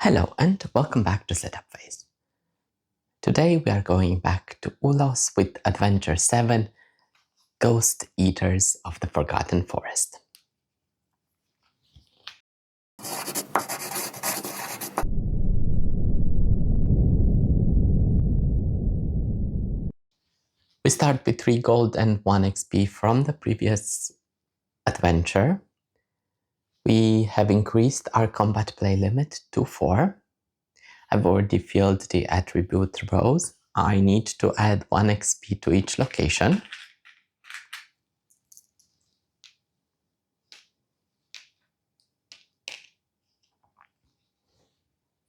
Hello and welcome back to Setup Phase. Today we are going back to Ulos with Adventure 7, Ghost Eaters of the Forgotten Forest. We start with 3 gold and 1 XP from the previous adventure. We have increased our combat play limit to 4. I've already filled the attribute rows. I need to add 1 XP to each location.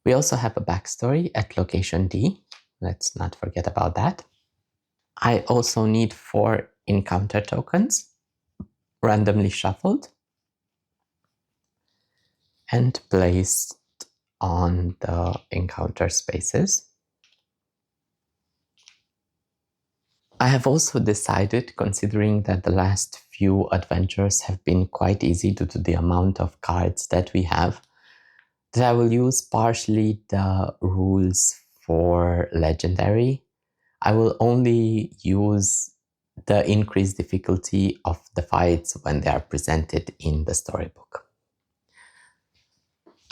We also have a backstory at location D. Let's not forget about that. I also need 4 encounter tokens, randomly shuffled and placed on the encounter spaces. I have also decided, considering that the last few adventures have been quite easy due to the amount of cards that we have, that I will use partially the rules for Legendary. I will only use the increased difficulty of the fights when they are presented in the storybook.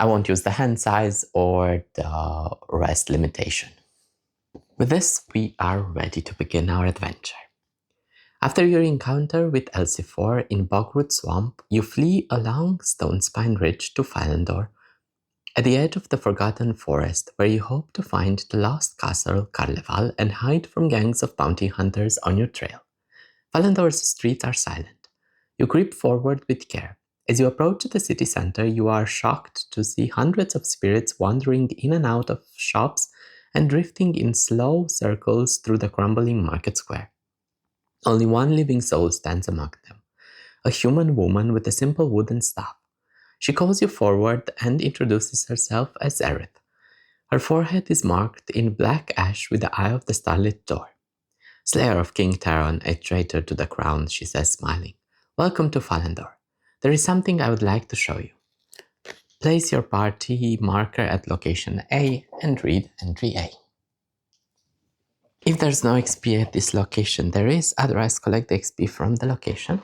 I won't use the hand size or the rest limitation. With this, we are ready to begin our adventure. After your encounter with Elsie4 in Bogwood Swamp, you flee along Stonespine Ridge to Philendor, at the edge of the Forgotten Forest, where you hope to find the lost castle Carleval and hide from gangs of bounty hunters on your trail. Philendor's streets are silent. You creep forward with care. As you approach the city center, you are shocked to see hundreds of spirits wandering in and out of shops and drifting in slow circles through the crumbling market square. Only one living soul stands among them, a human woman with a simple wooden staff. She calls you forward and introduces herself as Aerith. Her forehead is marked in black ash with the eye of the starlit door. Slayer of King Taron, a traitor to the crown, she says, smiling. Welcome to Philendor. There is something I would like to show you. Place your party marker at location A and read entry A. If there's no XP at this location, there is, otherwise collect the XP from the location.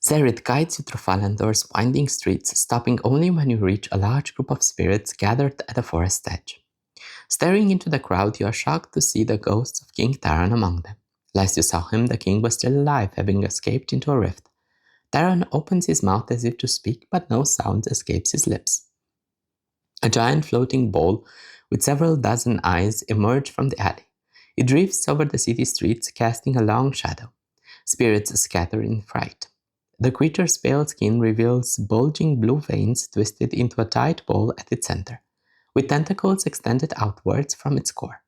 Xaereth guides you through Philendor's winding streets, stopping only when you reach a large group of spirits gathered at the forest edge. Staring into the crowd, you are shocked to see the ghosts of King Taron among them. Last you saw him, the king was still alive, having escaped into a rift. Taron opens his mouth as if to speak, but no sound escapes his lips. A giant floating ball with several dozen eyes emerged from the alley. It drifts over the city streets, casting a long shadow. Spirits scatter in fright. The creature's pale skin reveals bulging blue veins twisted into a tight ball at its center, with tentacles extended outwards from its core.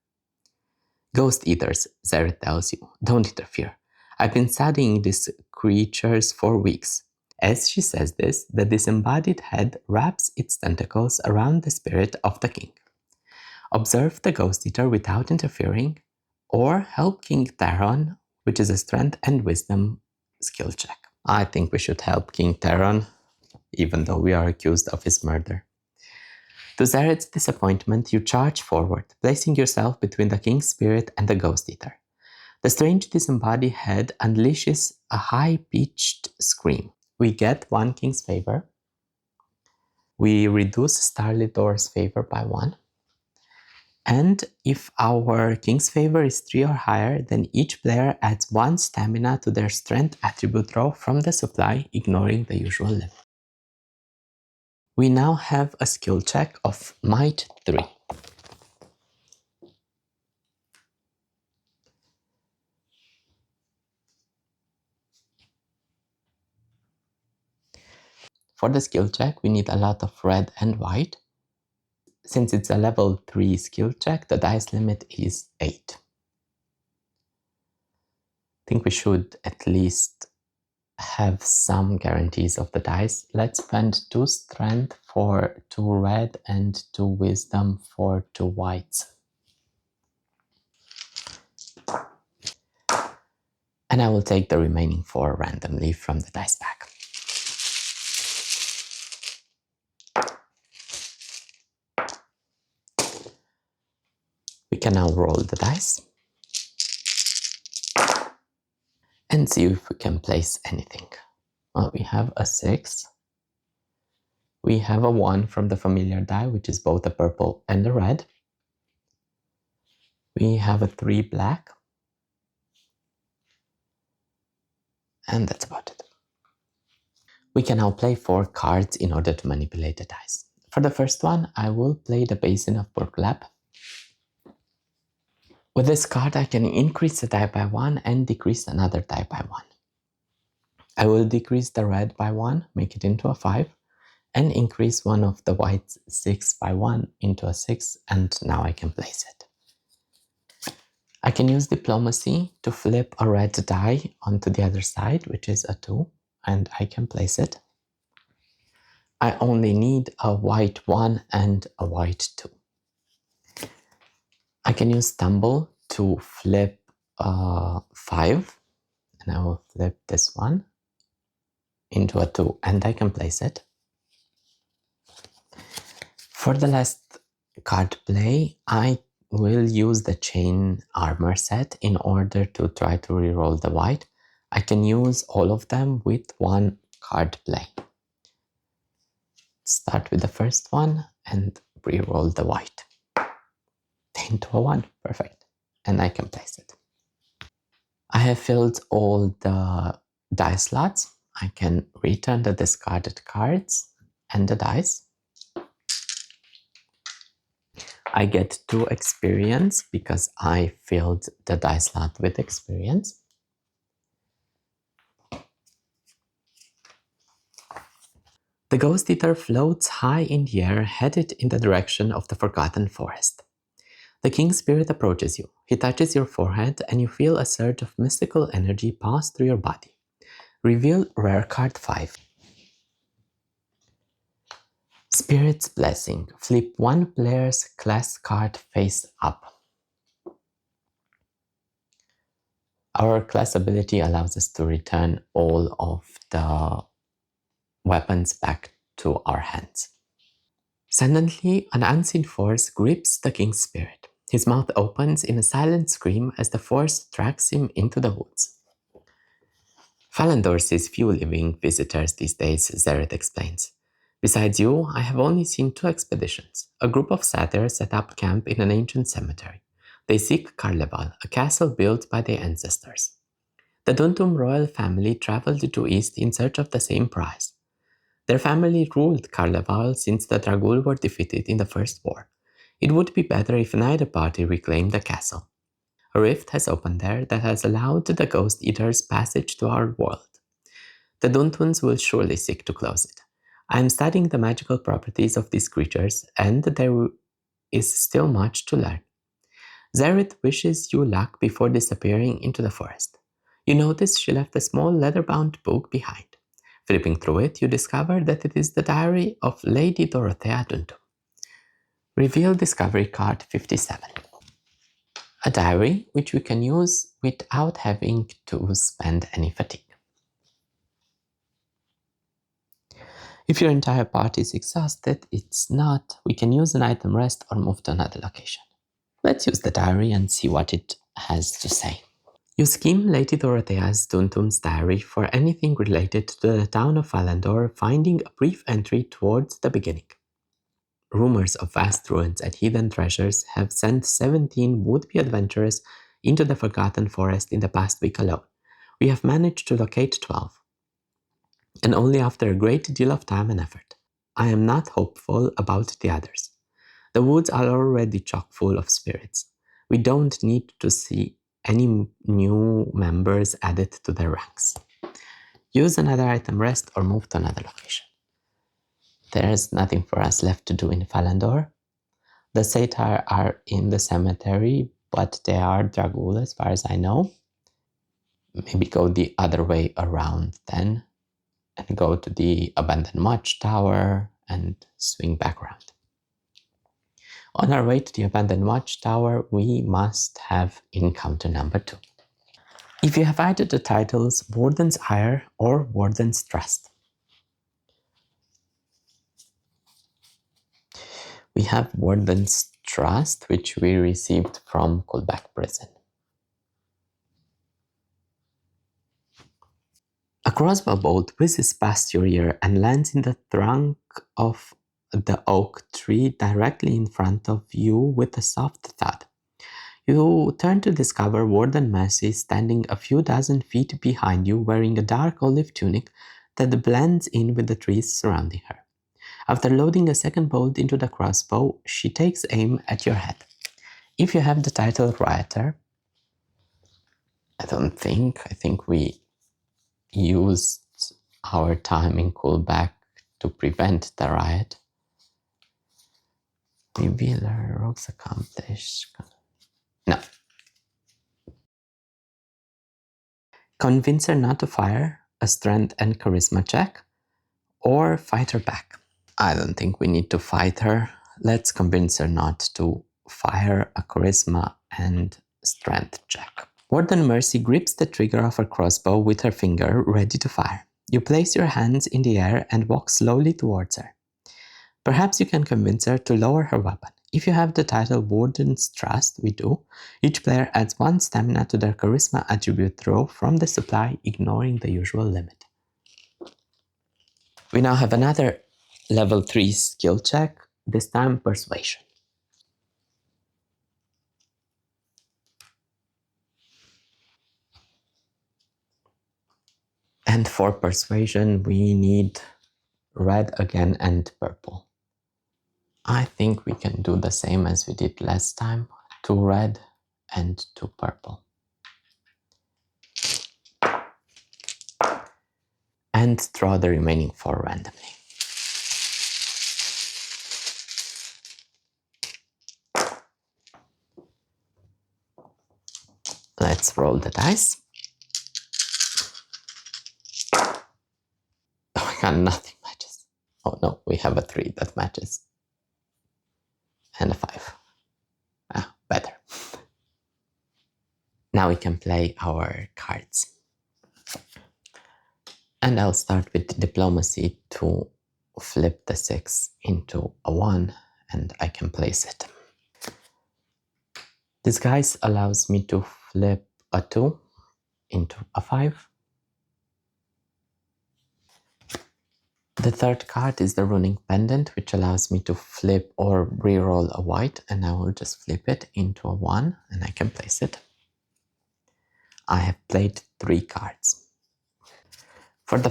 Ghost eaters, Xaereth tells you, don't interfere. I've been studying these creatures for weeks. As she says this, the disembodied head wraps its tentacles around the spirit of the king. Observe the ghost eater without interfering, or help King Taron, which is a strength and wisdom skill check. I think we should help King Taron, even though we are accused of his murder. To Xaereth's disappointment, you charge forward, placing yourself between the king's spirit and the ghost eater. The strange disembodied head unleashes a high-pitched scream. We get 1 king's favor. We reduce Starlit Door's favor by 1. And if our king's favor is 3 or higher, then each player adds 1 stamina to their strength attribute row from the supply, ignoring the usual limit. We now have a skill check of Might 3. For the skill check, we need a lot of red and white. Since it's a level 3 skill check, the dice limit is 8. I think we should at least have some guarantees of the dice. Let's spend 2 strength for 2 red and 2 wisdom for 2 whites. And I will take the remaining 4 randomly from the dice pack. can now roll the dice and see if we can place anything. Well, we have a 6. We have a 1 from the familiar die, which is both a purple and a red. We have a 3 black. And that's about it. We can now play 4 cards in order to manipulate the dice. For the first one, I will play the Basin of Burglap. With this card, I can increase the die by 1 and decrease another die by 1. I will decrease the red by 1, make it into a 5, and increase one of the white's 6 by 1 into a 6, and now I can place it. I can use Diplomacy to flip a red die onto the other side, which is a 2, and I can place it. I only need a white 1 and a white 2. I can use Stumble to flip a 5, and I will flip this one into a 2, and I can place it. For the last card play, I will use the Chain Armor set in order to try to reroll the white. I can use all of them with 1 card play. Start with the first one and reroll the white. Into a 1, perfect. And I can place it. I have filled all the die slots. I can return the discarded cards and the dice. I get 2 experience because I filled the die slot with experience. The Ghost Eater floats high in the air, headed in the direction of the Forgotten Forest. The King Spirit approaches you. He touches your forehead and you feel a surge of mystical energy pass through your body. Reveal rare card 5. Spirit's Blessing. Flip 1 player's class card face up. Our class ability allows us to return all of the weapons back to our hands. Suddenly, an unseen force grips the King's Spirit. His mouth opens in a silent scream as the force drags him into the woods. Falandor sees few living visitors these days, Zeret explains. Besides you, I have only seen 2 expeditions. A group of satyrs set up camp in an ancient cemetery. They seek Carleval, a castle built by their ancestors. The Duntum royal family traveled due east in search of the same prize. Their family ruled Carleval since the Dragul were defeated in the First War. It would be better if neither party reclaimed the castle. A rift has opened there that has allowed the Ghost Eaters passage to our world. The Duntuns will surely seek to close it. I am studying the magical properties of these creatures, and there is still much to learn. Zeret wishes you luck before disappearing into the forest. You notice she left a small leather-bound book behind. Flipping through it, you discover that it is the diary of Lady Dorothea Duntum. Reveal Discovery Card 57. A diary which we can use without having to spend any fatigue. If your entire party is exhausted, it's not. We can use an item rest or move to another location. Let's use the diary and see what it has to say. You skim Lady Dorothea's Duntum's diary for anything related to the town of Falandor, finding a brief entry towards the beginning. Rumors of vast ruins and hidden treasures have sent 17 would-be adventurers into the Forgotten Forest in the past week alone. We have managed to locate 12. And only after a great deal of time and effort. I am not hopeful about the others. The woods are already chock full of spirits. We don't need to see any new members added to their ranks. Use another item rest or move to another location. There's nothing for us left to do in Falandor. The Satyr are in the cemetery, but they are Dragul as far as I know. Maybe go the other way around then, and go to the abandoned watchtower and swing back around. On our way to the abandoned watchtower, we must have encounter number 2. If you have either the titles Warden's Ire or Warden's Trust. We have Warden's trust, which we received from Kulbak prison. A crossbow bolt whizzes past your ear and lands in the trunk of the oak tree directly in front of you with a soft thud. You turn to discover Warden Mercy standing a few dozen feet behind you wearing a dark olive tunic that blends in with the trees surrounding her. After loading a second bolt into the crossbow, she takes aim at your head. If you have the title Rioter, I think we used our time in Kulbak to prevent the riot. Revealer, rogues accomplish. No. Convince her not to fire, a strength and charisma check, or fight her back. I don't think we need to fight her. Let's convince her not to fire, a charisma and strength check. Warden Mercy grips the trigger of her crossbow with her finger, ready to fire. You place your hands in the air and walk slowly towards her. Perhaps you can convince her to lower her weapon. If you have the title Warden's Trust, we do. Each player adds 1 stamina to their charisma attribute row from the supply, ignoring the usual limit. We now have another level 3 skill check, this time Persuasion. And for Persuasion, we need red again and purple. I think we can do the same as we did last time, 2 red and 2 purple. And draw the remaining 4 randomly. Let's roll the dice. Oh my god, nothing matches. Oh no, we have a 3 that matches. And a 5. Ah, better. Now we can play our cards. And I'll start with diplomacy to flip the 6 into a 1, and I can place it. Disguise allows me to flip a 2 into a 5. The third card is the Running Pendant, which allows me to flip or re-roll a white, and I will just flip it into a 1, and I can place it. I have played 3 cards. For the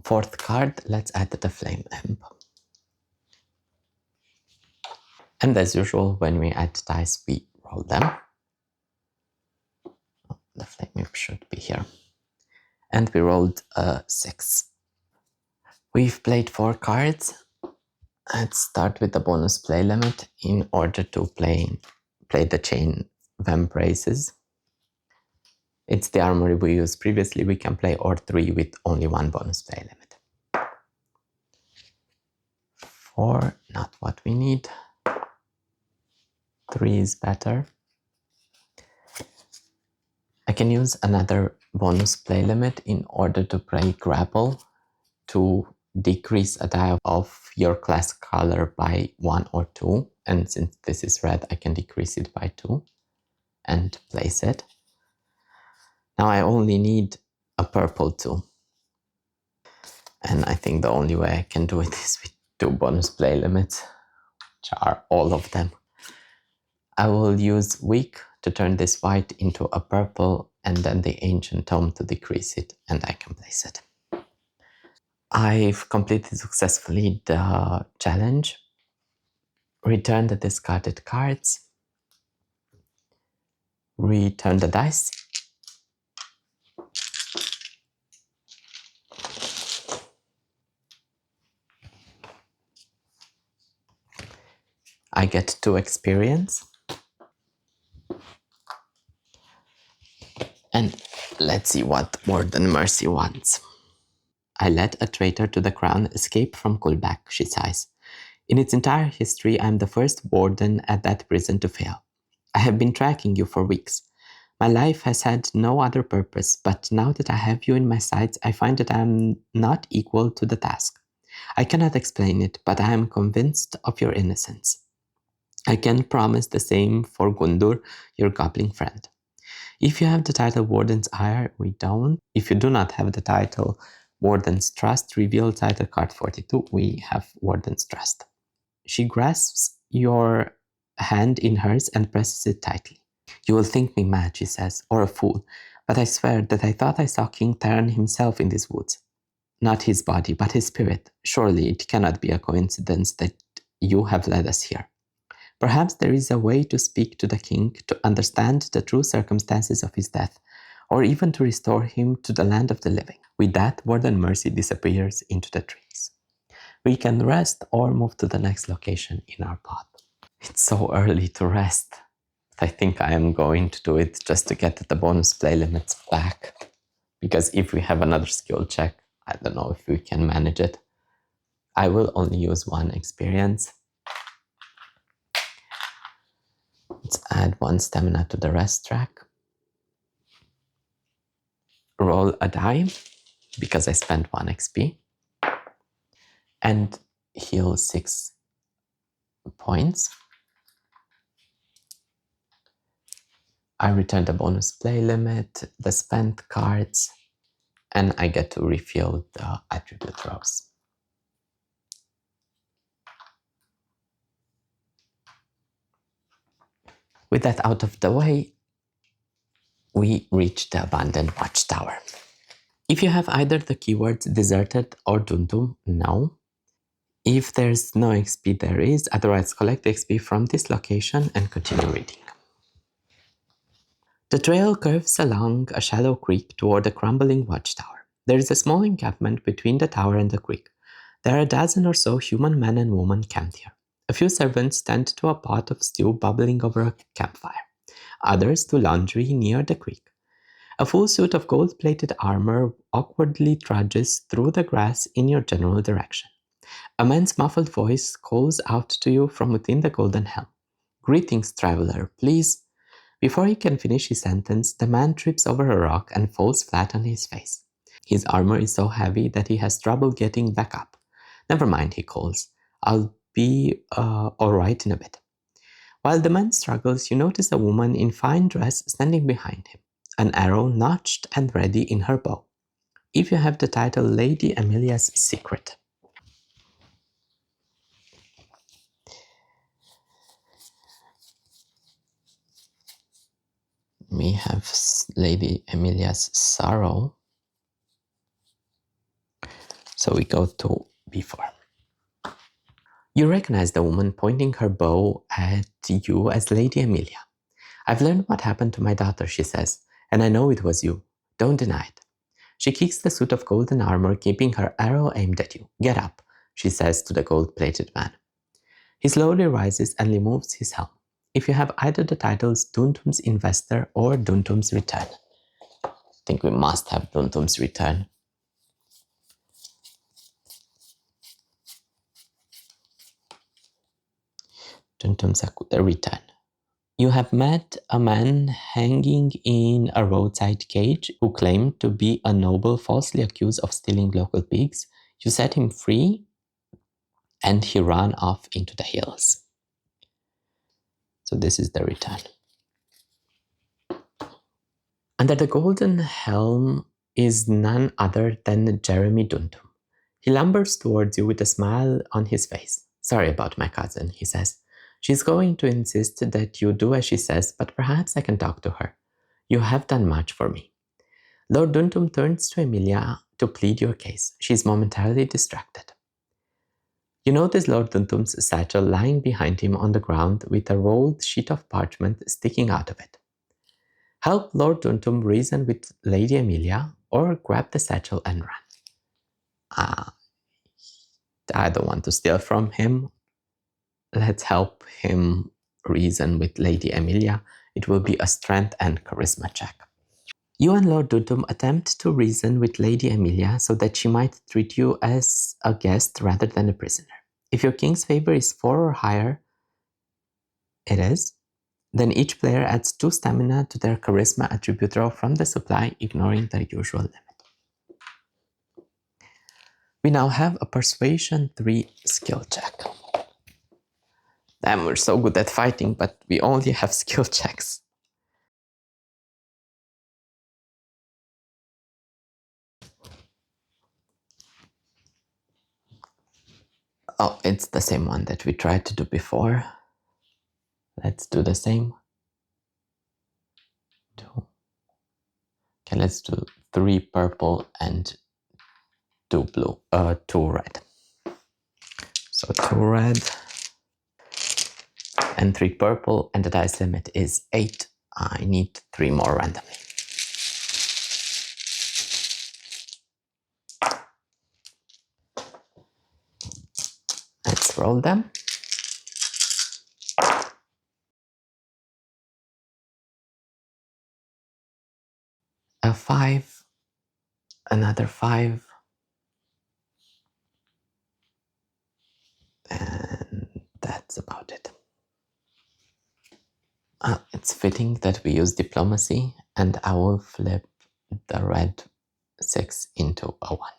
fourth card, let's add the Flame Imp. And as usual, when we add dice, we roll them. Oh, the Flame Imp should be here. And we rolled a 6. We've played 4 cards. Let's start with the bonus play limit in order to play the Chain of Embraces. It's the armory we used previously. We can play or 3 with only 1 bonus play limit. 4, not what we need. 3 is better. I can use another bonus play limit in order to play Grapple to decrease a die of your class color by 1 or 2. And since this is red, I can decrease it by 2 and place it. Now I only need a purple 2. And I think the only way I can do it is with 2 bonus play limits, which are all of them. I will use Weak to turn this white into a purple, and then the Ancient Tome to decrease it, and I can place it. I've completed successfully the challenge. Return the discarded cards. Return the dice. I get 2 experience. And let's see what Warden Mercy wants. I let a traitor to the crown escape from Kulbak, she sighs. In its entire history, I am the first warden at that prison to fail. I have been tracking you for weeks. My life has had no other purpose, but now that I have you in my sights, I find that I am not equal to the task. I cannot explain it, but I am convinced of your innocence. I can promise the same for Gundur, your goblin friend. If you have the title Warden's Ire, we don't. If you do not have the title Warden's Trust, reveal title card 42, we have Warden's Trust. She grasps your hand in hers and presses it tightly. You will think me mad, she says, or a fool, but I swear that I thought I saw King Taran himself in these woods. Not his body, but his spirit. Surely it cannot be a coincidence that you have led us here. Perhaps there is a way to speak to the king, to understand the true circumstances of his death, or even to restore him to the land of the living. With that, Warden Mercy disappears into the trees. We can rest or move to the next location in our path. It's so early to rest. I think I am going to do it just to get the bonus play limits back. Because if we have another skill check, I don't know if we can manage it. I will only use one experience. Let's add one stamina to the rest track. Roll a die, because I spent 1 XP. And heal 6 points. I return the bonus play limit, the spent cards, and I get to refill the attribute rows. With that out of the way, we reach the abandoned watchtower. If you have either the keywords deserted or Duntum, no. If there's no XP, there is. Otherwise, collect XP from this location and continue reading. The trail curves along a shallow creek toward a crumbling watchtower. There is a small encampment between the tower and the creek. There are a dozen or so human men and women camped here. A few servants tend to a pot of stew bubbling over a campfire. Others do laundry near the creek. A full suit of gold-plated armor awkwardly trudges through the grass in your general direction. A man's muffled voice calls out to you from within the golden helm. "Greetings, traveler, please." Before he can finish his sentence, the man trips over a rock and falls flat on his face. His armor is so heavy that he has trouble getting back up. "Never mind," he calls. "I'll be all right in a bit." While the man struggles, you notice a woman in fine dress standing behind him, an arrow notched and ready in her bow. If you have the title Lady Amelia's Secret. We have Lady Amelia's Sorrow. So we go to before. You recognize the woman pointing her bow at you as Lady Amelia. "I've learned what happened to my daughter," she says, "and I know it was you. Don't deny it." She kicks the suit of golden armor, keeping her arrow aimed at you. "Get up," she says to the gold-plated man. He slowly rises and removes his helm. If you have either the titles Duntum's Investor or Duntum's Return. I think we must have Duntum's Return. Duntum's Return. You have met a man hanging in a roadside cage who claimed to be a noble falsely accused of stealing local pigs. You set him free and he ran off into the hills. So this is the return. Under the golden helm is none other than Jeremy Duntum. He lumbers towards you with a smile on his face. "Sorry about my cousin," he says. "She's going to insist that you do as she says, but perhaps I can talk to her. You have done much for me." Lord Duntum turns to Emilia to plead your case. She's momentarily distracted. You notice Lord Duntum's satchel lying behind him on the ground with a rolled sheet of parchment sticking out of it. Help Lord Duntum reason with Lady Amelia, or grab the satchel and run. I don't want to steal from him. Let's help him reason with Lady Amelia. It will be a strength and charisma check. You and Lord Duntum attempt to reason with Lady Amelia so that she might treat you as a guest rather than a prisoner. If your king's favor is 4 or higher, it is, then each player adds 2 stamina to their charisma attribute row from the supply, ignoring the usual limit. We now have a persuasion 3 skill check. Damn, we're so good at fighting, but we only have skill checks. Oh, it's the same one that we tried to do before. Let's do the same. 2. Okay, let's do 3 purple and 2 blue. 2 red. So 2 red and 3 purple, and the dice limit is 8. I need 3 more randomly. Let's roll them. A 5, another 5, and that's about it. It's fitting that we use diplomacy, and I will flip the red 6 into a 1.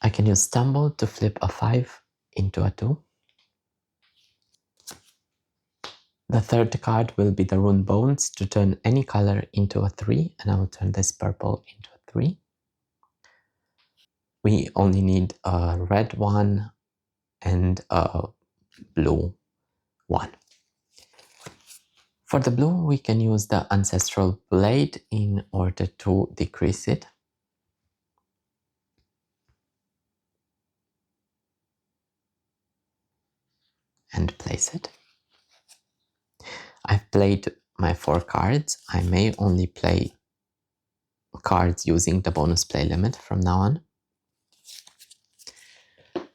I can use stumble to flip a 5 into a 2. The third card will be the rune bones to turn any color into a 3, and I will turn this purple into a 3. We only need a red 1 and a blue 1. For the blue, we can use the ancestral blade in order to decrease it. And place it. I've played my 4 cards. I may only play cards using the bonus play limit from now on.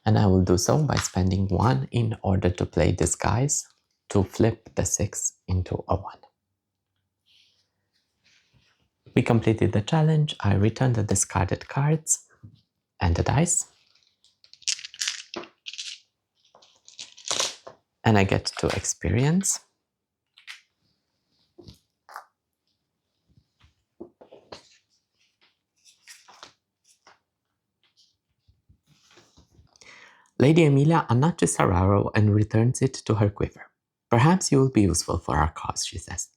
And I will do so by spending 1 in order to play Disguise to flip the 6 into a 1. We completed the challenge. I returned the discarded cards and the dice. And I get to experience. Lady Emilia unnotches her arrow and returns it to her quiver. Perhaps you will be useful for our cause, she says.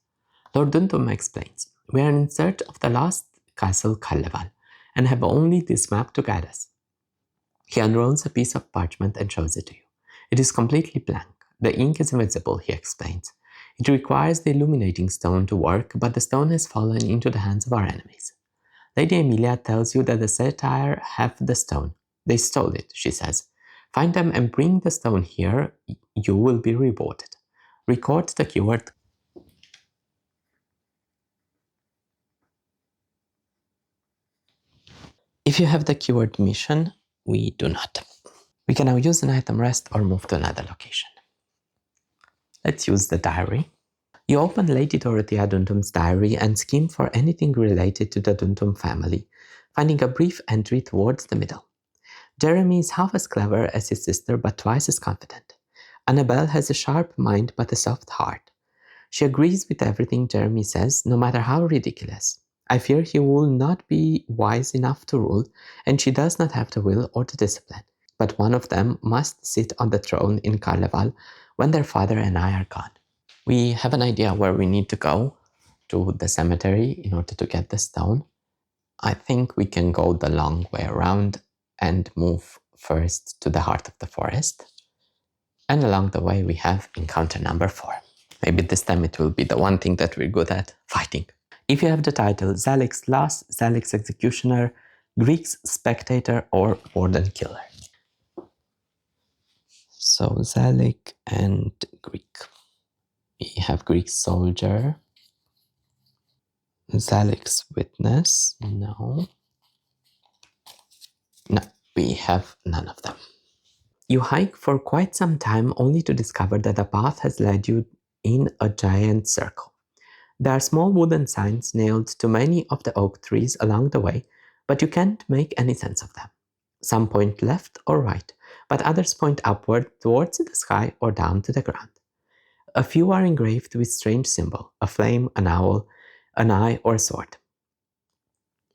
Lord Duntum explains. We are in search of the lost castle Kaleval and have only this map to guide us. He unrolls a piece of parchment and shows it to you. It is completely blank. The ink is invisible, he explains. It requires the illuminating stone to work, but the stone has fallen into the hands of our enemies. Lady Emilia tells you that the Satyr have the stone. They stole it, she says. Find them and bring the stone here. You will be rewarded. Record the keyword. If you have the keyword mission, we do not. We can now use an item rest or move to another location. Let's use the diary. You open Lady Dorothea Duntum's diary and skim for anything related to the Duntum family, finding a brief entry towards the middle. Jeremy is half as clever as his sister but twice as confident. Annabelle has a sharp mind but a soft heart. She agrees with everything Jeremy says, no matter how ridiculous. I fear he will not be wise enough to rule, and she does not have the will or the discipline. But one of them must sit on the throne in Carnival when their father and I are gone. We have an idea where we need to go, to the cemetery, in order to get the stone. I think we can go the long way around and move first to the heart of the forest. And along the way we have encounter number 4. Maybe this time it will be the one thing that we're good at, fighting. If you have the title Zalix Loss, Zalix Executioner, Greek's Spectator, or Warden Killer. So Zalik and Greek. We have Greek Soldier. Zalix Witness, no. No, we have none of them. You hike for quite some time only to discover that the path has led you in a giant circle. There are small wooden signs nailed to many of the oak trees along the way, but you can't make any sense of them. Some point left or right, but others point upward towards the sky or down to the ground. A few are engraved with strange symbol, a flame, an owl, an eye, or a sword.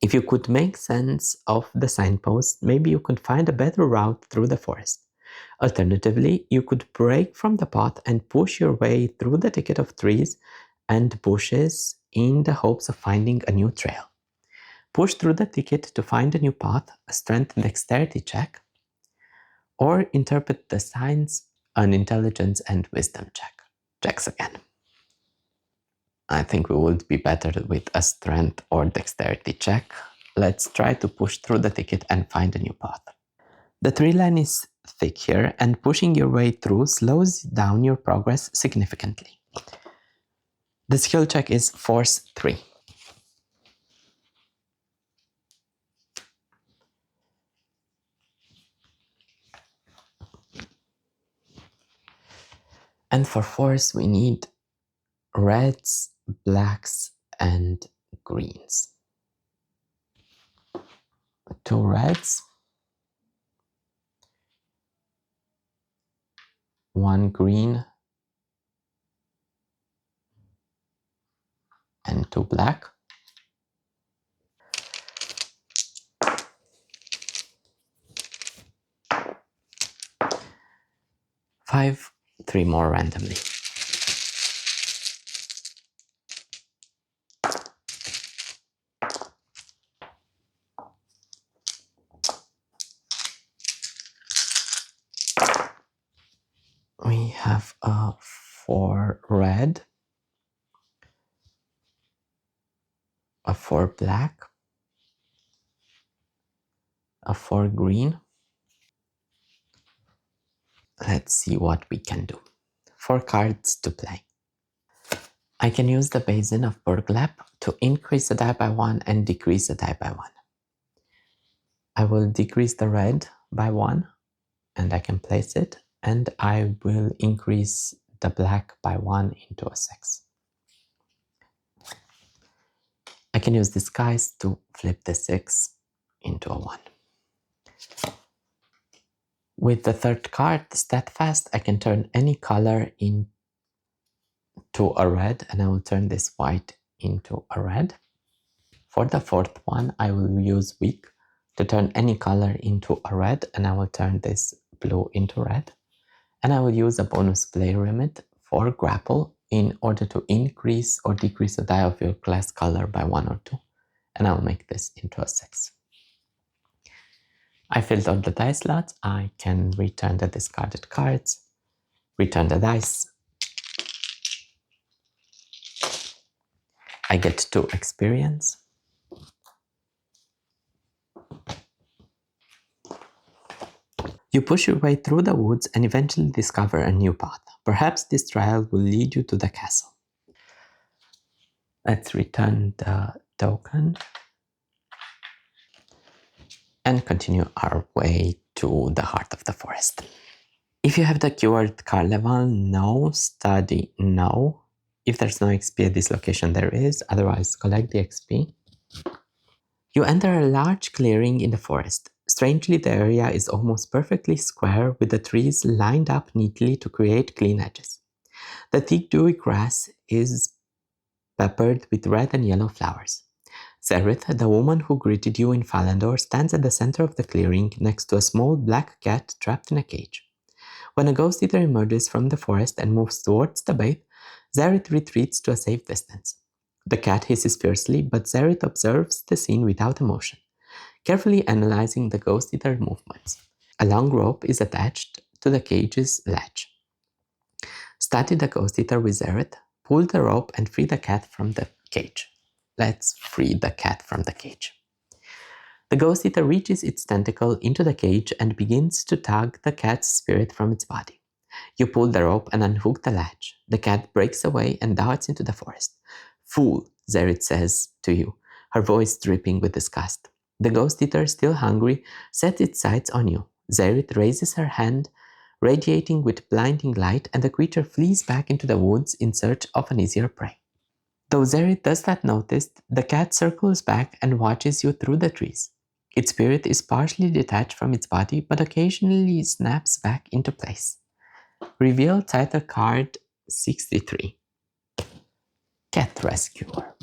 If you could make sense of the signposts, maybe you could find a better route through the forest. Alternatively, you could break from the path and push your way through the thicket of trees and bushes in the hopes of finding a new trail. Push through the thicket to find a new path, a strength and dexterity check, or interpret the signs, an intelligence and wisdom check. Checks again. I think we would be better with a strength or dexterity check. Let's try to push through the thicket and find a new path. The tree line is thick here, and pushing your way through slows down your progress significantly. The skill check is Force 3. And for Force, we need reds, blacks, and greens. 2 reds, 1 green, and 2 black. 5, 3 more randomly. We have a 4 red, a 4 black, a 4 green. Let's see what we can do. 4 cards to play. I can use the basin of burglap to increase the die by 1 and decrease the die by 1. I will decrease the red by 1 and I can place it, and I will increase the black by 1 into a 6. I can use disguise to flip the 6 into a 1. With the third card, Steadfast, I can turn any color into a red, and I will turn this white into a red. For the fourth one, I will use Weak to turn any color into a red, and I will turn this blue into red. And I will use a bonus player limit for Grapple in order to increase or decrease the die of your class color by 1 or 2. And I will make this into a 6. I filled out the dice slots. I can return the discarded cards, return the dice. I get 2 experience. You push your way through the woods and eventually discover a new path. Perhaps this trail will lead you to the castle. Let's return the token and continue our way to the heart of the forest. If you have the keyword Carnival, no. Study, no. If there's no XP at this location, there is. Otherwise, collect the XP. You enter a large clearing in the forest. Strangely, the area is almost perfectly square, with the trees lined up neatly to create clean edges. The thick dewy grass is peppered with red and yellow flowers. Zerith, the woman who greeted you in Falandor, stands at the center of the clearing next to a small black cat trapped in a cage. When a ghost eater emerges from the forest and moves towards the bait, Zerith retreats to a safe distance. The cat hisses fiercely, but Zerith observes the scene without emotion, carefully analyzing the ghost eater movements. A long rope is attached to the cage's latch. Study the ghost eater with Zerith, pull the rope and free the cat from the cage. Let's free the cat from the cage. The ghost eater reaches its tentacle into the cage and begins to tug the cat's spirit from its body. You pull the rope and unhook the latch. The cat breaks away and darts into the forest. Fool, Zerith says to you, her voice dripping with disgust. The ghost eater, still hungry, sets its sights on you. Zerith raises her hand, radiating with blinding light, and the creature flees back into the woods in search of an easier prey. Though Zerith does not notice, the cat circles back and watches you through the trees. Its spirit is partially detached from its body, but occasionally snaps back into place. Reveal title card 63. Cat Rescuer.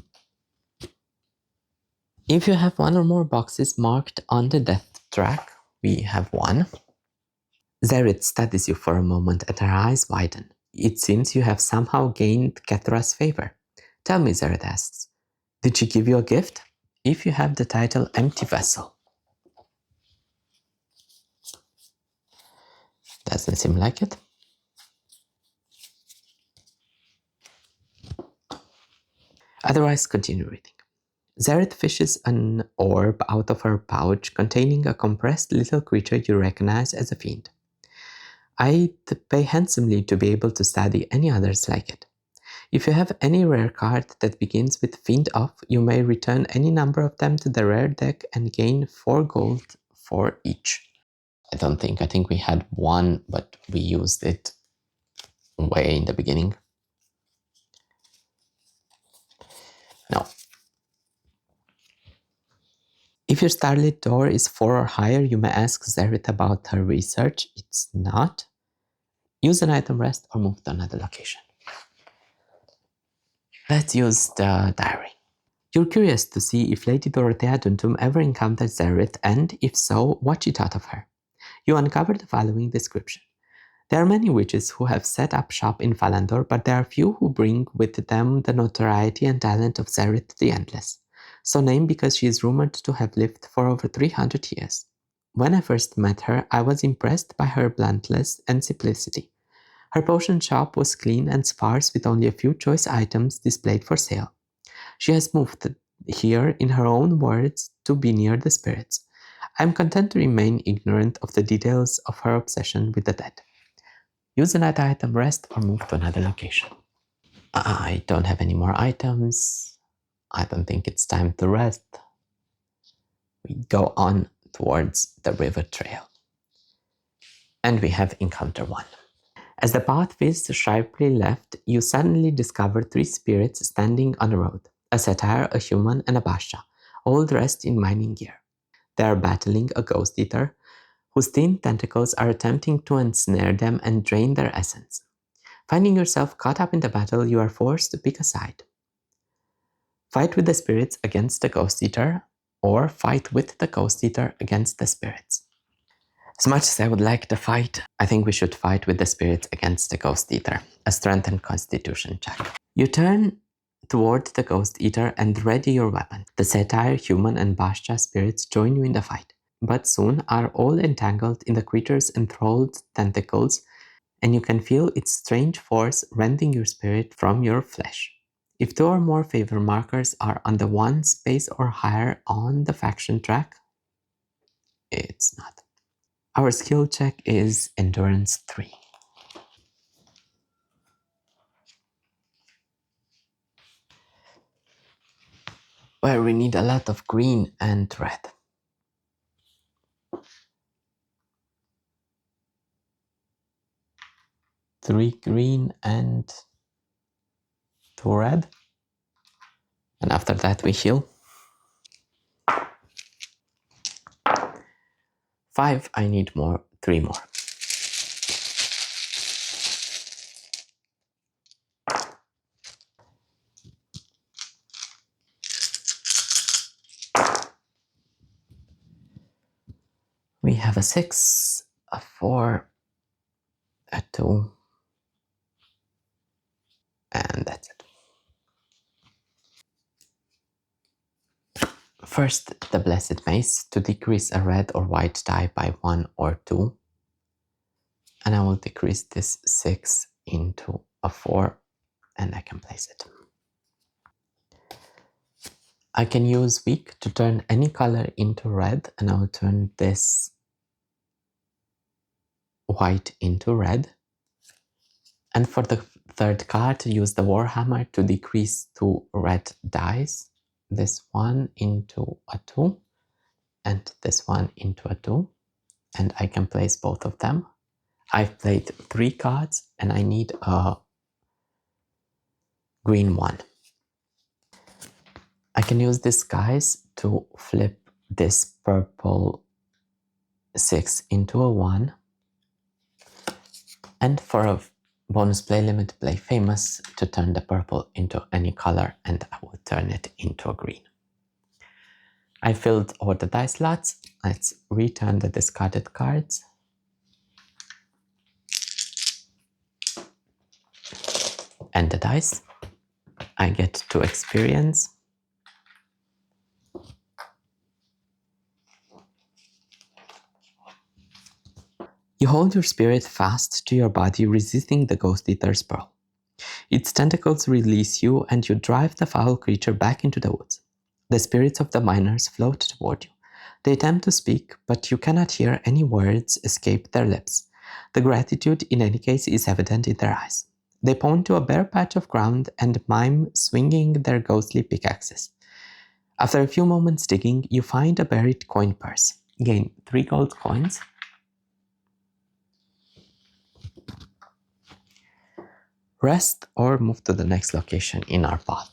If you have one or more boxes marked on the death track, we have 1. Zerit studies you for a moment and her eyes widen. It seems you have somehow gained Kethra's favor. Tell me, Zerit asks, did she give you a gift? If you have the title Empty Vessel. Doesn't seem like it. Otherwise, continue reading. Zerit fishes an orb out of her pouch containing a compressed little creature you recognize as a fiend. I'd pay handsomely to be able to study any others like it. If you have any rare card that begins with Fiend off, you may return any number of them to the rare deck and gain 4 gold for each. I think we had one, but we used it way in the beginning. No. If your Starlit Door is 4 or higher, you may ask Zerit about her research. It's not. Use an item rest or move to another location. Let's use the diary. You're curious to see if Lady Dorothea Duntum ever encountered Zerit and, if so, what she thought of her. You uncover the following description. There are many witches who have set up shop in Falandor, but there are few who bring with them the notoriety and talent of Zerit the Endless, so named because she is rumored to have lived for over 300 years. When I first met her, I was impressed by her bluntness and simplicity. Her potion shop was clean and sparse with only a few choice items displayed for sale. She has moved here, in her own words, to be near the spirits. I am content to remain ignorant of the details of her obsession with the dead. Use an item rest or move to another location. I don't have any more items. I don't think it's time to rest. We go on towards the river trail. And we have encounter 1. As the path veers sharply left, you suddenly discover 3 spirits standing on a road. A satyr, a human, and a basha, all dressed in mining gear. They are battling a ghost eater, whose thin tentacles are attempting to ensnare them and drain their essence. Finding yourself caught up in the battle, you are forced to pick a side. Fight with the spirits against the ghost eater, or fight with the ghost eater against the spirits. As much as I would like to fight, I think we should fight with the spirits against the ghost eater. A strength and constitution check. You turn toward the ghost eater and ready your weapon. The satyr, human, and basha spirits join you in the fight, but soon are all entangled in the creature's enthralled tentacles, and you can feel its strange force rending your spirit from your flesh. If 2 or more favor markers are on the 1 space or higher on the faction track, it's not. Our skill check is Endurance 3. Where we need a lot of green and red. 3 green and 2 red. And after that we heal. 5, I need more, 3 more. We have a 6, a 4, a 2, and that's it. First, the Blessed Mace to decrease a red or white die by 1 or 2. And I will decrease this 6 into a 4, and I can place it. I can use Weak to turn any color into red, and I will turn this white into red. And for the third card, use the Warhammer to decrease 2 red dice. This one into a 2, and this one into a 2. And I can place both of them. I've played 3 cards, and I need a green one. I can use this, guys, to flip this purple 6 into a 1. And for a bonus play limit, play famous to turn the purple into any color, and I will turn it into a green. I filled all the dice slots. Let's return the discarded cards. and the dice. I get to experience. You hold your spirit fast to your body, resisting the ghost eater's pearl. Its tentacles release you, and you drive the foul creature back into the woods. The spirits of the miners float toward you. They attempt to speak, but you cannot hear any words escape their lips. The gratitude, in any case, is evident in their eyes. They point to a bare patch of ground and mime swinging their ghostly pickaxes. After a few moments digging, you find a buried coin purse. Gain 3 gold coins. Rest or move to the next location in our path.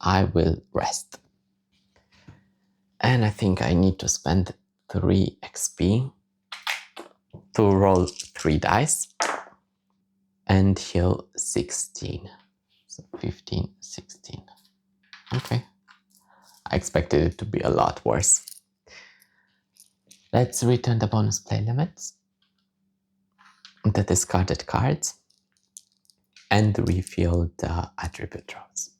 I will rest. And I think I need to spend 3 XP to roll 3 dice and heal 16. So 15, 16. Okay. I expected it to be a lot worse. Let's return the bonus play limits, the discarded cards, and refill the attribute rows.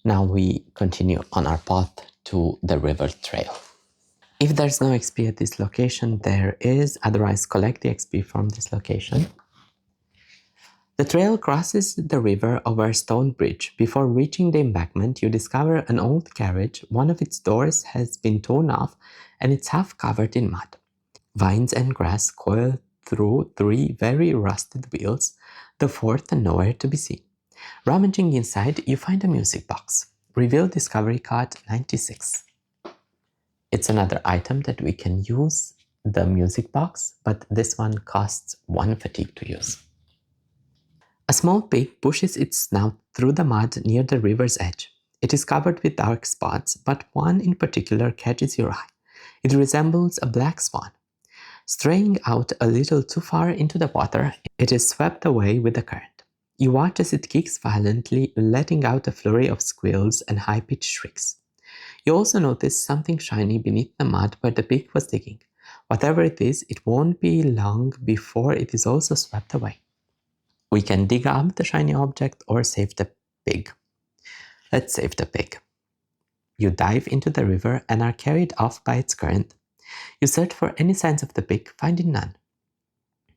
Now we continue on our path to the river trail. If there's no XP at this location, there is, otherwise collect the XP from this location. The trail crosses the river over a stone bridge. Before reaching the embankment, you discover an old carriage. One of its doors has been torn off and it's half covered in mud. Vines and grass coil through 3 very rusted wheels, the 4th nowhere to be seen. Rummaging inside, you find a music box. Reveal discovery card 96. It's another item that we can use, the music box, but this one costs 1 fatigue to use. A small pig pushes its snout through the mud near the river's edge. It is covered with dark spots, but one in particular catches your eye. It resembles a black swan. Straying out a little too far into the water, it is swept away with the current. You watch as it kicks violently, letting out a flurry of squeals and high-pitched shrieks. You also notice something shiny beneath the mud where the pig was digging. Whatever it is, it won't be long before it is also swept away. We can dig up the shiny object or save the pig. Let's save the pig. You dive into the river and are carried off by its current. You search for any signs of the pig, finding none.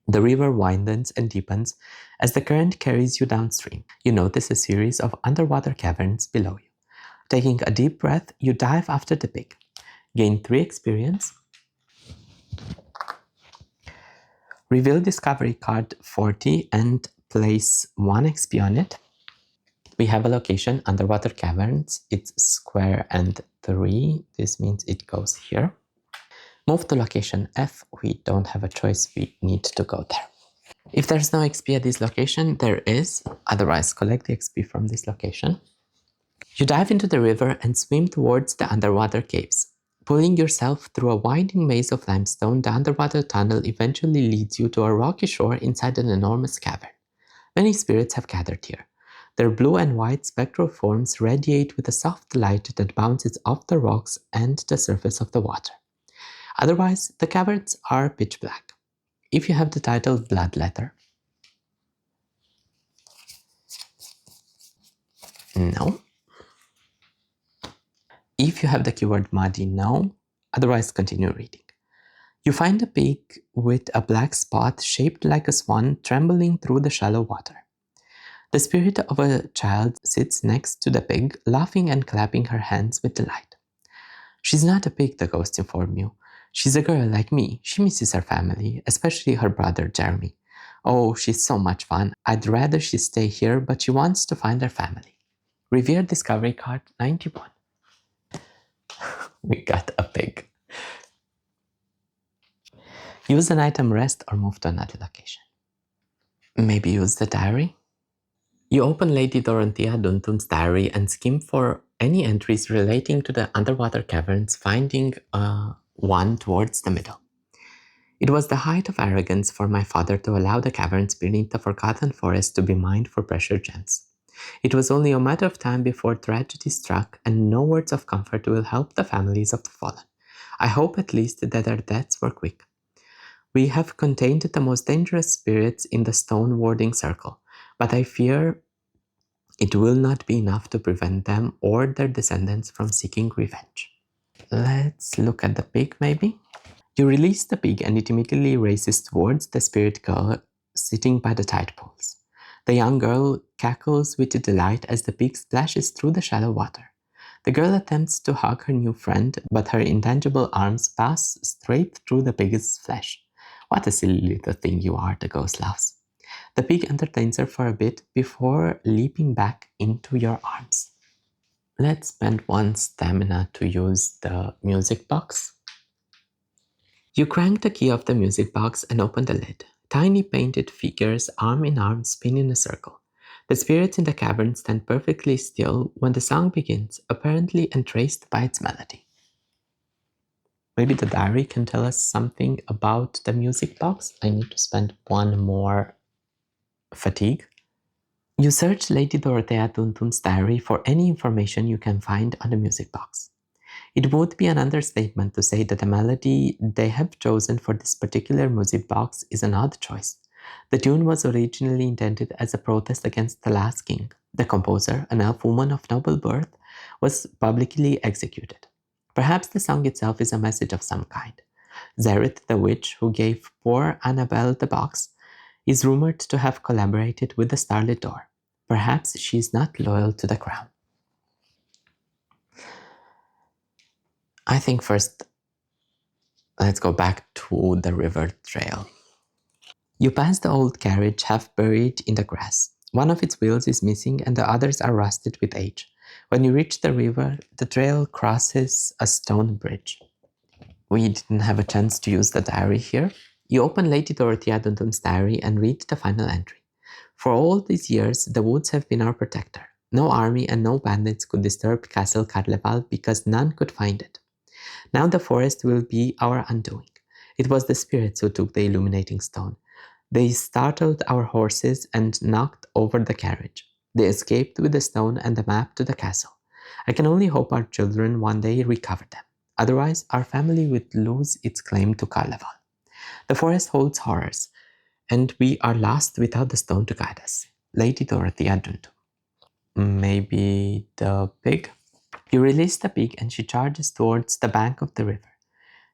The river widens and deepens as the current carries you downstream. You notice a series of underwater caverns below you. Taking a deep breath, you dive after the pig. Gain 3 experience. Reveal discovery card 40 and place 1 XP on it. We have a location, underwater caverns. It's square and 3. This means it goes here. Move to location F. We don't have a choice. We need to go there. If there's no XP at this location, there is. Otherwise, collect the XP from this location. You dive into the river and swim towards the underwater caves. Pulling yourself through a winding maze of limestone, the underwater tunnel eventually leads you to a rocky shore inside an enormous cavern. Many spirits have gathered here. Their blue and white spectral forms radiate with a soft light that bounces off the rocks and the surface of the water. Otherwise, the caverns are pitch black. If you have the title Bloodletter, no. If you have the keyword Muddy, no. Otherwise, continue reading. You find a pig with a black spot shaped like a swan trembling through the shallow water. The spirit of a child sits next to the pig, laughing and clapping her hands with delight. She's not a pig, the ghost informed you. She's a girl like me. She misses her family, especially her brother Jeremy. Oh, she's so much fun. I'd rather she stay here, but she wants to find her family. Reveal discovery card 91. We got a pig. Use an item rest or move to another location. Maybe use the diary? You open Lady Dorothea Duntum's diary and skim for any entries relating to the underwater caverns, finding one towards the middle. It was the height of arrogance for my father to allow the caverns beneath the forgotten forest to be mined for precious gems. It was only a matter of time before tragedy struck, and no words of comfort will help the families of the fallen. I hope at least that their deaths were quick. We have contained the most dangerous spirits in the stone warding circle, but I fear it will not be enough to prevent them or their descendants from seeking revenge. Let's look at the pig, maybe? You release the pig and it immediately races towards the spirit girl sitting by the tide pools. The young girl cackles with delight as the pig splashes through the shallow water. The girl attempts to hug her new friend, but her intangible arms pass straight through the pig's flesh. What a silly little thing you are, the ghost laughs. The pig entertains her for a bit before leaping back into your arms. Let's spend one stamina to use the music box. You crank the key of the music box and open the lid. Tiny painted figures, arm in arm, spin in a circle. The spirits in the cavern stand perfectly still when the song begins, apparently entranced by its melody. Maybe the diary can tell us something about the music box. I need to spend one more fatigue. You search Lady Dorothea Duntum's diary for any information you can find on the music box. It would be an understatement to say that the melody they have chosen for this particular music box is an odd choice. The tune was originally intended as a protest against the last king. The composer, an elf woman of noble birth, was publicly executed. Perhaps the song itself is a message of some kind. Zerith, the witch who gave poor Annabelle the box, is rumored to have collaborated with the Starlit Door. Perhaps she is not loyal to the crown. I think first, let's go back to the river trail. You pass the old carriage half buried in the grass. One of its wheels is missing and the others are rusted with age. When you reach the river, the trail crosses a stone bridge. We didn't have a chance to use the diary here. You open Lady Dorothea Duntum's diary and read the final entry. For all these years, the woods have been our protector. No army and no bandits could disturb Castle Carleval because none could find it. Now the forest will be our undoing. It was the spirits who took the illuminating stone. They startled our horses and knocked over the carriage. They escaped with the stone and the map to the castle. I can only hope our children one day recover them. Otherwise, our family would lose its claim to Carnival. The forest holds horrors, and we are lost without the stone to guide us. Lady Dorothea Duntum. Maybe the pig? You release the pig and she charges towards the bank of the river.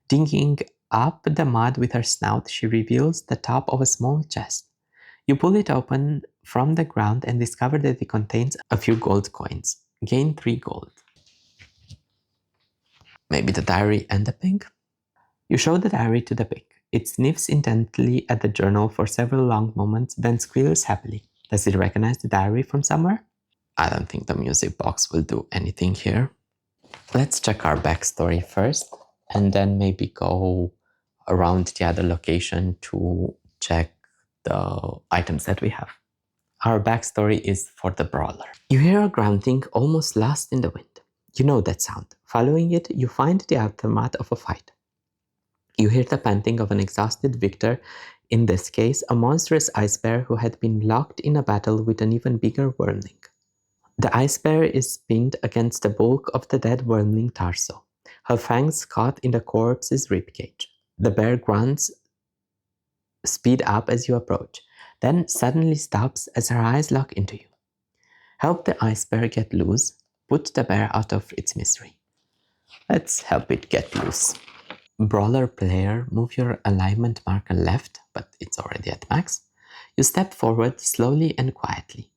Digging up the mud with her snout, she reveals the top of a small chest. You pull it open from the ground and discover that it contains a few gold coins. Gain 3 gold. Maybe the diary and the pig? You show the diary to the pig. It sniffs intently at the journal for several long moments, then squeals happily. Does it recognize the diary from somewhere? I don't think the music box will do anything here. Let's check our backstory first, and then maybe go around the other location to check the items that we have. Our backstory is for the brawler. You hear a grunting almost lost in the wind. You know that sound. Following it, you find the aftermath of a fight. You hear the panting of an exhausted victor, in this case, a monstrous ice bear who had been locked in a battle with an even bigger wormling. The ice bear is pinned against the bulk of the dead wormling torso, her fangs caught in the corpse's ribcage. The bear grunts speed up as you approach, then suddenly stops as her eyes lock into you. Help the ice bear get loose, put the bear out of its misery. Let's help it get loose. Brawler player, move your alignment marker left, but it's already at max. You step forward slowly and quietly,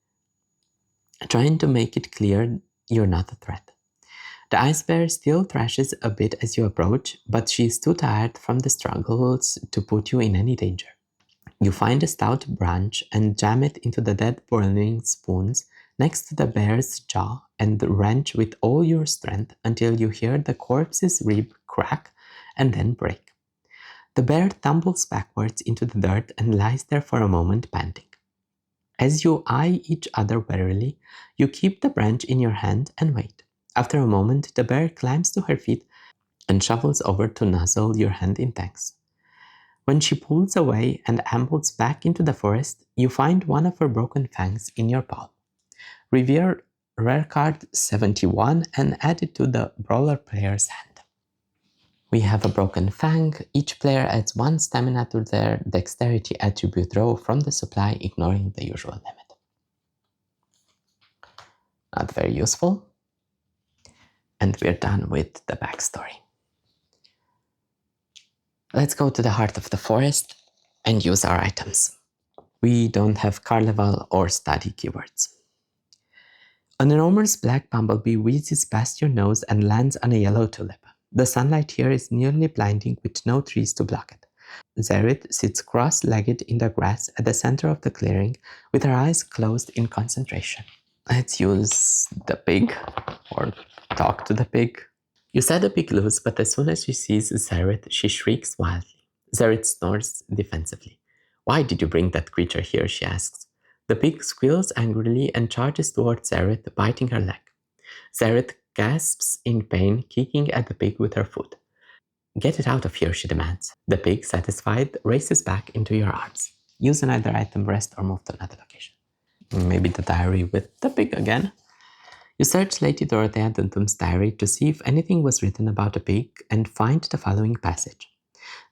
trying to make it clear you're not a threat. The ice bear still thrashes a bit as you approach, but she is too tired from the struggles to put you in any danger. You find a stout branch and jam it into the dead boiling spoons next to the bear's jaw and wrench with all your strength until you hear the corpse's rib crack and then break. The bear tumbles backwards into the dirt and lies there for a moment panting. As you eye each other warily, you keep the branch in your hand and wait. After a moment, the bear climbs to her feet and shuffles over to nuzzle your hand in thanks. When she pulls away and ambles back into the forest, you find one of her broken fangs in your palm. Revere rare card 71 and add it to the brawler player's hand. We have a broken fang. Each player adds 1 stamina to their dexterity attribute row from the supply, ignoring the usual limit. Not very useful. And we're done with the backstory. Let's go to the heart of the forest and use our items. We don't have carnival or study keywords. An enormous black bumblebee whizzes past your nose and lands on a yellow tulip. The sunlight here is nearly blinding with no trees to block it. Zerid sits cross-legged in the grass at the center of the clearing with her eyes closed in concentration. Let's use the pig or talk to the pig. You set the pig loose, but as soon as she sees Zerid, she shrieks wildly. Zerid snores defensively. Why did you bring that creature here? She asks. The pig squeals angrily and charges towards Zerid, biting her leg. Zerid gasps in pain, kicking at the pig with her foot. Get it out of here, she demands. The pig, satisfied, races back into your arms. Use another item, rest, or move to another location. Maybe the diary with the pig again. You search Lady Dorothea Duntum's diary to see if anything was written about a pig and find the following passage.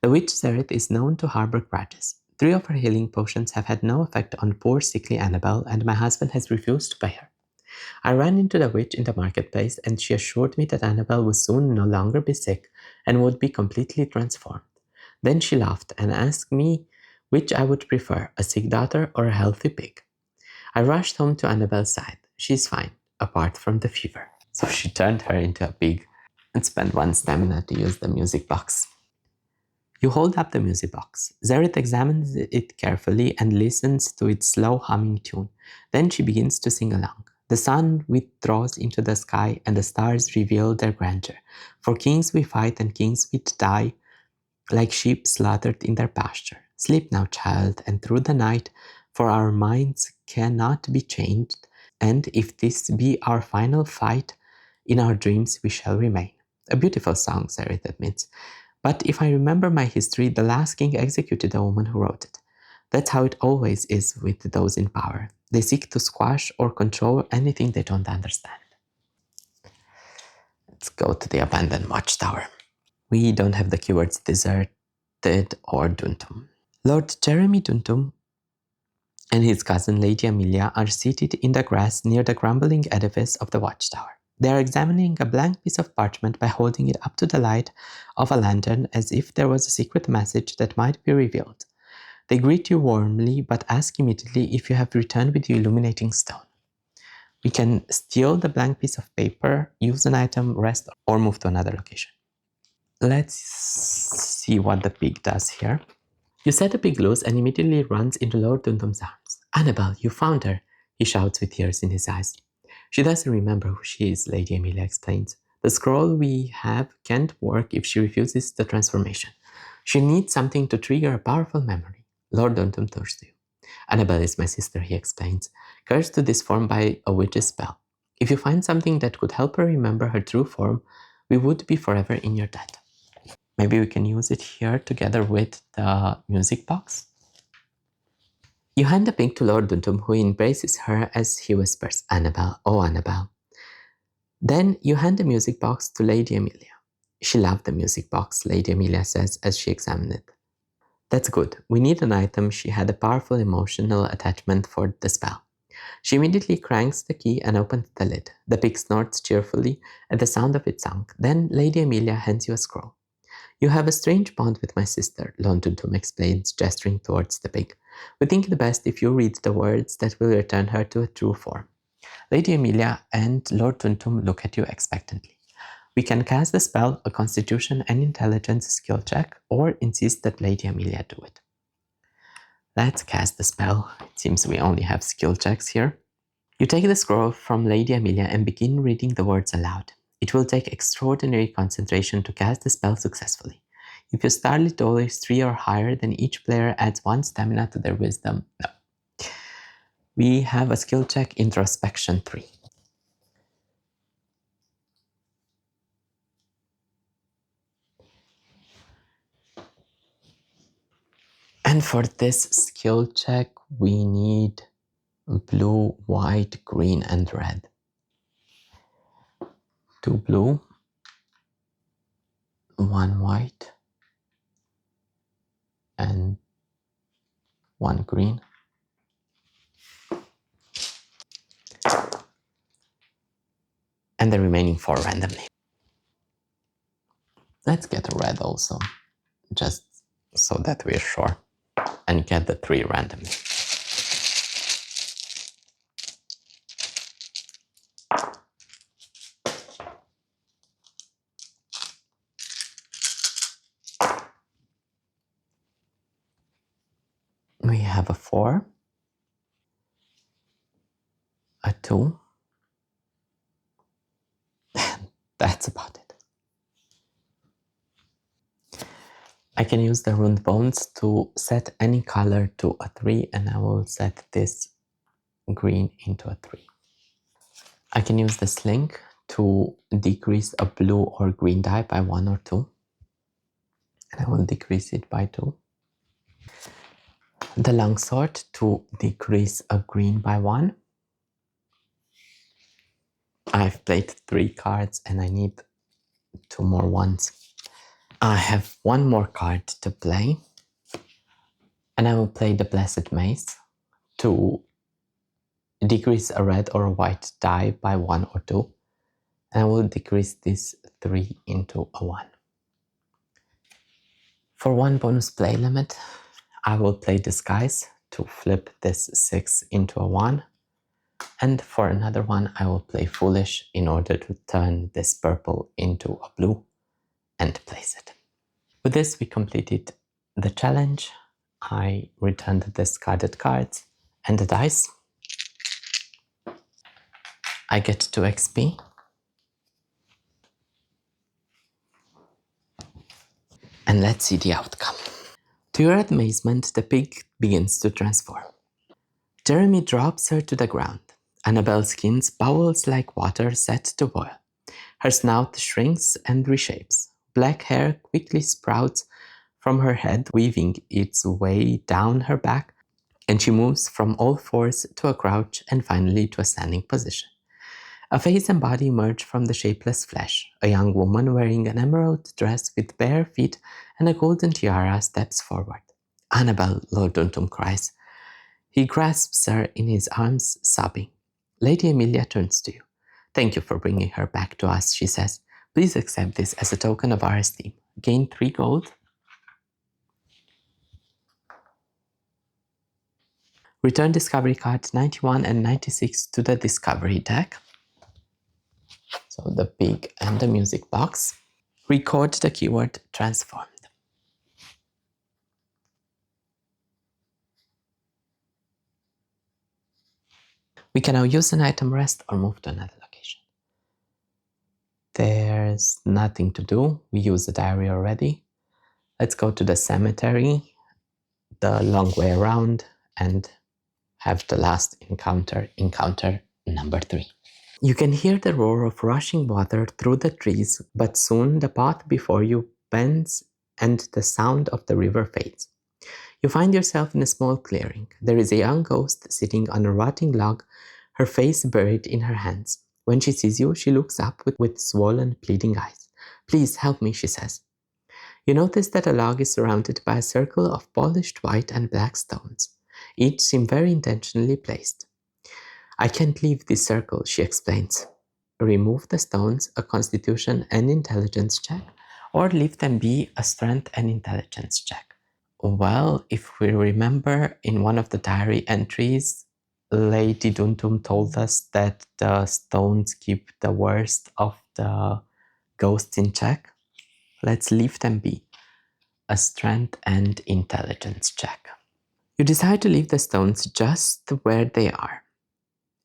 The witch Zerith is known to harbor grudges. 3 of her healing potions have had no effect on poor sickly Annabel, and my husband has refused to pay her. I ran into the witch in the marketplace, and she assured me that Annabel would soon no longer be sick and would be completely transformed. Then she laughed and asked me which I would prefer, a sick daughter or a healthy pig. I rushed home to Annabel's side. She's fine, apart from the fever. So she turned her into a pig and spent 1 stamina to use the music box. You hold up the music box. Zerith examines it carefully and listens to its slow humming tune. Then she begins to sing along. The sun withdraws into the sky and the stars reveal their grandeur. For kings we fight and kings we die, like sheep slaughtered in their pasture. Sleep now, child, and through the night, for our minds cannot be changed, and if this be our final fight, in our dreams we shall remain. A beautiful song, Zerith admits. But if I remember my history, the last king executed the woman who wrote it. That's how it always is with those in power. They seek to squash or control anything they don't understand. Let's go to the abandoned watchtower. We don't have the keywords deserted or Duntum. Lord Jeremy Duntum and his cousin Lady Amelia are seated in the grass near the crumbling edifice of the watchtower. They are examining a blank piece of parchment by holding it up to the light of a lantern as if there was a secret message that might be revealed. They greet you warmly but ask immediately if you have returned with the illuminating stone. We can steal the blank piece of paper, use an item, rest, or move to another location. Let's see what the pig does here. You set the pig loose and immediately runs into Lord Duntum's arms. Annabel, you found her, he shouts with tears in his eyes. She doesn't remember who she is, Lady Amelia explains. The scroll we have can't work if she refuses the transformation. She needs something to trigger a powerful memory. Lord Duntum turns to you. Annabel is my sister, he explains, cursed to this form by a witch's spell. If you find something that could help her remember her true form, we would be forever in your debt. Maybe we can use it here together with the music box. You hand the pig to Lord Duntum, who embraces her as he whispers, Annabel, oh Annabel. Then you hand the music box to Lady Amelia. She loved the music box, Lady Amelia says as she examined it. That's good. We need an item. She had a powerful emotional attachment for the spell. She immediately cranks the key and opens the lid. The pig snorts cheerfully at the sound of its song. Then Lady Amelia hands you a scroll. You have a strange bond with my sister, Lord Duntum explains, gesturing towards the pig. We think it best if you read the words that will return her to a true form. Lady Amelia and Lord Duntum look at you expectantly. We can cast the spell, a constitution and intelligence skill check, or insist that Lady Amelia do it. Let's cast the spell. It seems we only have skill checks here. You take the scroll from Lady Amelia and begin reading the words aloud. It will take extraordinary concentration to cast the spell successfully. If your Starlit roll is 3 or higher, then each player adds 1 stamina to their wisdom. No. We have a skill check, introspection 3. And for this skill check, we need blue, white, green, and red. 2 blue, 1 white, and 1 green. And the remaining 4 randomly. Let's get a red also, just so that we're sure, and get the 3 randomly. We have a 4, a 2, and that's about it. I can use the runed bones to set any color to a 3, and I will set this green into a 3. I can use the sling to decrease a blue or green die by 1 or 2, and I will decrease it by 2. The longsword to decrease a green by 1. I've played 3 cards and I need 2 more ones. I have 1 more card to play, and I will play the Blessed Mace to decrease a red or a white die by 1 or 2, and I will decrease this 3 into a 1. For 1 bonus play limit, I will play Disguise to flip this 6 into a 1, and for another one I will play Foolish in order to turn this purple into a blue and place it. With this we completed the challenge. I returned the discarded cards and the dice. I get 2 XP. And let's see the outcome. To your amazement, the pig begins to transform. Jeremy drops her to the ground. Annabelle's skin bubbles like water set to boil. Her snout shrinks and reshapes. Black hair quickly sprouts from her head, weaving its way down her back, and she moves from all fours to a crouch and finally to a standing position. A face and body emerge from the shapeless flesh. A young woman wearing an emerald dress with bare feet and a golden tiara steps forward. "Annabelle," Lord Duntum cries. He grasps her in his arms, sobbing. Lady Emilia turns to you. "Thank you for bringing her back to us," she says. "Please accept this as a token of our esteem. Gain 3 gold. Return discovery cards 91 and 96 to the discovery deck." So the pig and the music box. Record the keyword transformed. We can now use an item rest or move to another location. There's nothing to do. We use the diary already. Let's go to the cemetery, the long way around, and have the last encounter number 3. You can hear the roar of rushing water through the trees, but soon the path before you bends and the sound of the river fades. You find yourself in a small clearing. There is a young ghost sitting on a rotting log, her face buried in her hands. When she sees you, she looks up with swollen, pleading eyes. "Please help me," she says. You notice that the log is surrounded by a circle of polished white and black stones. Each seem very intentionally placed. "I can't leave this circle," she explains. Remove the stones, a constitution and intelligence check, or leave them be, a strength and intelligence check. Well, if we remember, in one of the diary entries, Lady Duntum told us that the stones keep the worst of the ghosts in check. Let's leave them be, a strength and intelligence check. You decide to leave the stones just where they are.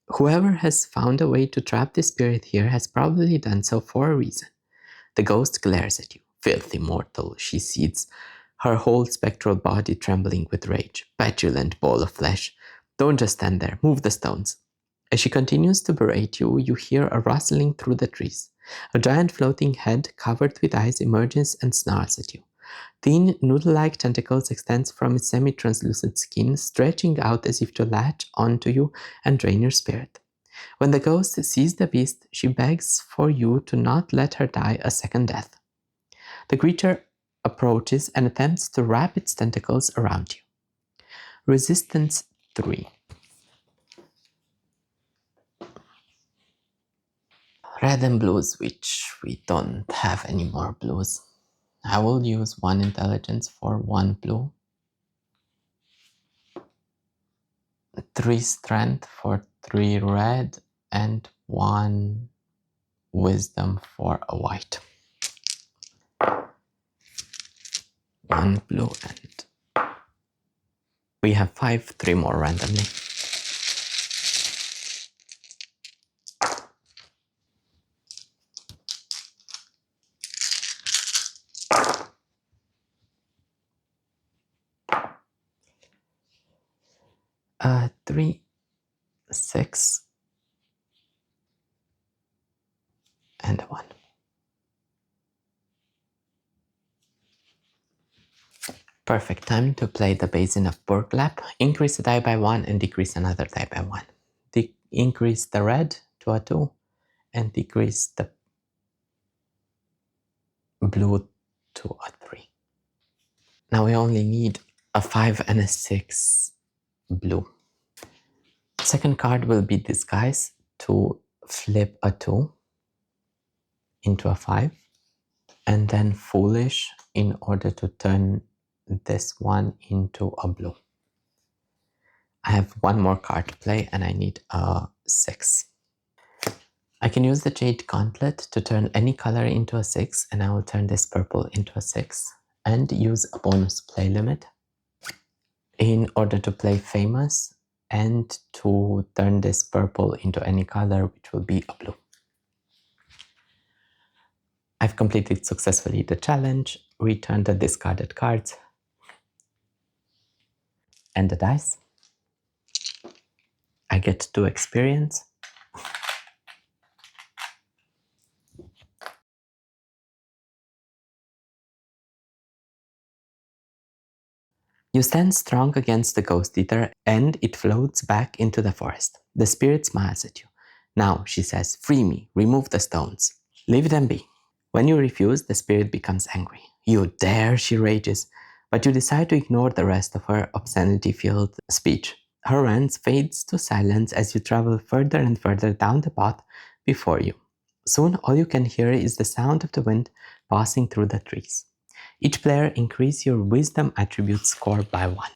Whoever has found a way to trap the spirit here has probably done so for a reason. The ghost glares at you. "Filthy mortal," she sees, her whole spectral body trembling with rage. "Petulant ball of flesh. Don't just stand there. Move the stones." As she continues to berate you, you hear a rustling through the trees. A giant floating head covered with eyes emerges and snarls at you. Thin, noodle-like tentacles extend from its semi-translucent skin, stretching out as if to latch onto you and drain your spirit. When the ghost sees the beast, she begs for you to not let her die a second death. The creature approaches and attempts to wrap its tentacles around you. Resistance 3. Red and blues, which we don't have any more blues. I will use 1 intelligence for 1 blue, 3 strength for 3 red, and 1 wisdom for a white. 1 blue, and we have 5, 3 more randomly. Three, 6, and 1. Perfect. Time to play the Basin of Burglap. Increase the die by 1 and decrease another die by 1. Increase the red to a 2 and decrease the blue to a 3. Now we only need a 5 and a 6 blue. Second card will be Disguise to flip a 2 into a 5, and then Foolish in order to turn this one into a blue. I have 1 more card to play and I need a 6. I can use the Jade Gauntlet to turn any color into a 6, and I will turn this purple into a 6 and use a bonus play limit in order to play Famous and to turn this purple into any color, which will be a blue. I've completed successfully the challenge, returned the discarded cards and the dice. I get 2 experience. You stand strong against the Ghost Eater and it floats back into the forest. The spirit smiles at you. Now, she says, free me, remove the stones. Leave them be. When you refuse, the spirit becomes angry. You dare, she rages, but you decide to ignore the rest of her obscenity-filled speech. Her rant fades to silence as you travel further and further down the path before you. Soon, all you can hear is the sound of the wind passing through the trees. Each player increase your wisdom attribute score by 1.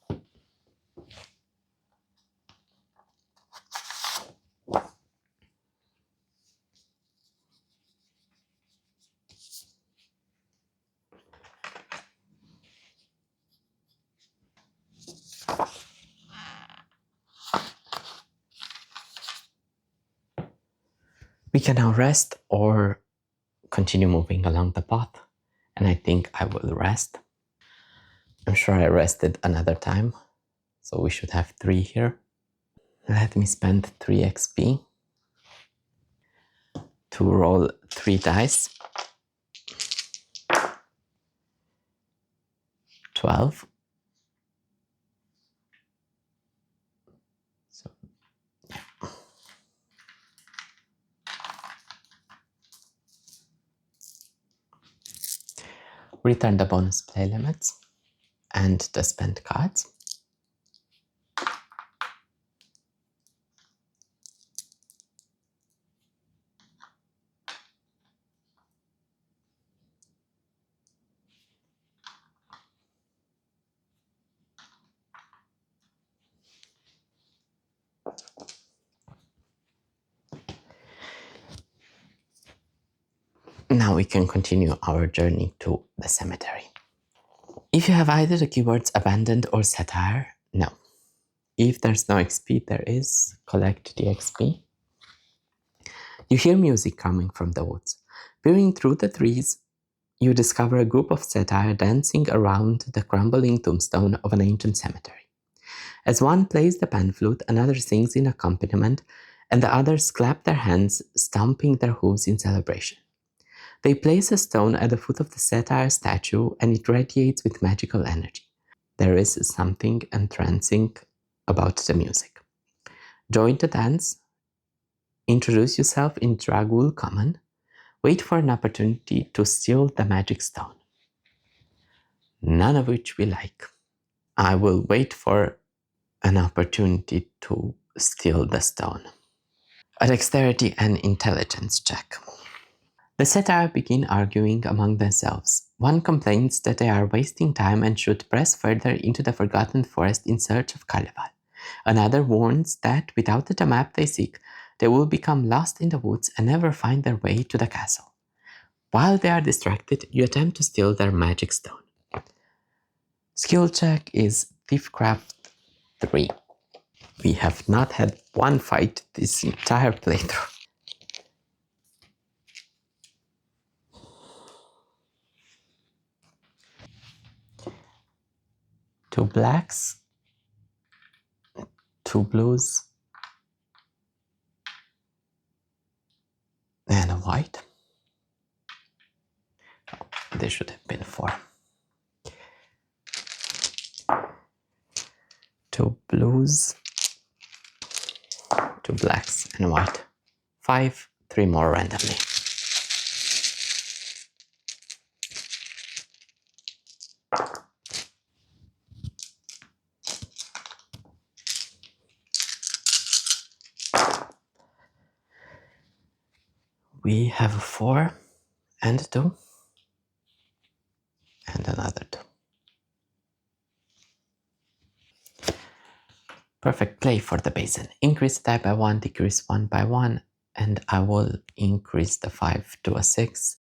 We can now rest or continue moving along the path, and I think I will rest. I'm sure I rested another time, so we should have 3 here. Let me spend 3 XP to roll 3 dice. 12. So, return the bonus play limits and the spent cards. Now we can continue our journey to the cemetery. If you have either the keywords abandoned or satire, no. If there's no XP, there is. Collect the XP. You hear music coming from the woods. Peering through the trees, you discover a group of satyr dancing around the crumbling tombstone of an ancient cemetery. As one plays the pan flute, another sings in accompaniment, and the others clap their hands, stomping their hooves in celebration. They place a stone at the foot of the satyr statue and it radiates with magical energy. There is something entrancing about the music. Join the dance, introduce yourself in Dragul Common, wait for an opportunity to steal the magic stone. None of which we like. I will wait for an opportunity to steal the stone. A dexterity and intelligence check. The satyr begin arguing among themselves. One complains that they are wasting time and should press further into the forgotten forest in search of Carnival. Another warns that without the map they seek, they will become lost in the woods and never find their way to the castle. While they are distracted, you attempt to steal their magic stone. Skill check is Thiefcraft 3. We have not had one fight this entire playthrough. Two blacks, two blues, and a white. There should have been 4. Two blues, two blacks, and a white. 5, 3 more randomly. We have a 4 and a 2 and another 2. Perfect play for the basin. Increase the die by 1, decrease 1 by 1, and I will increase the 5 to a 6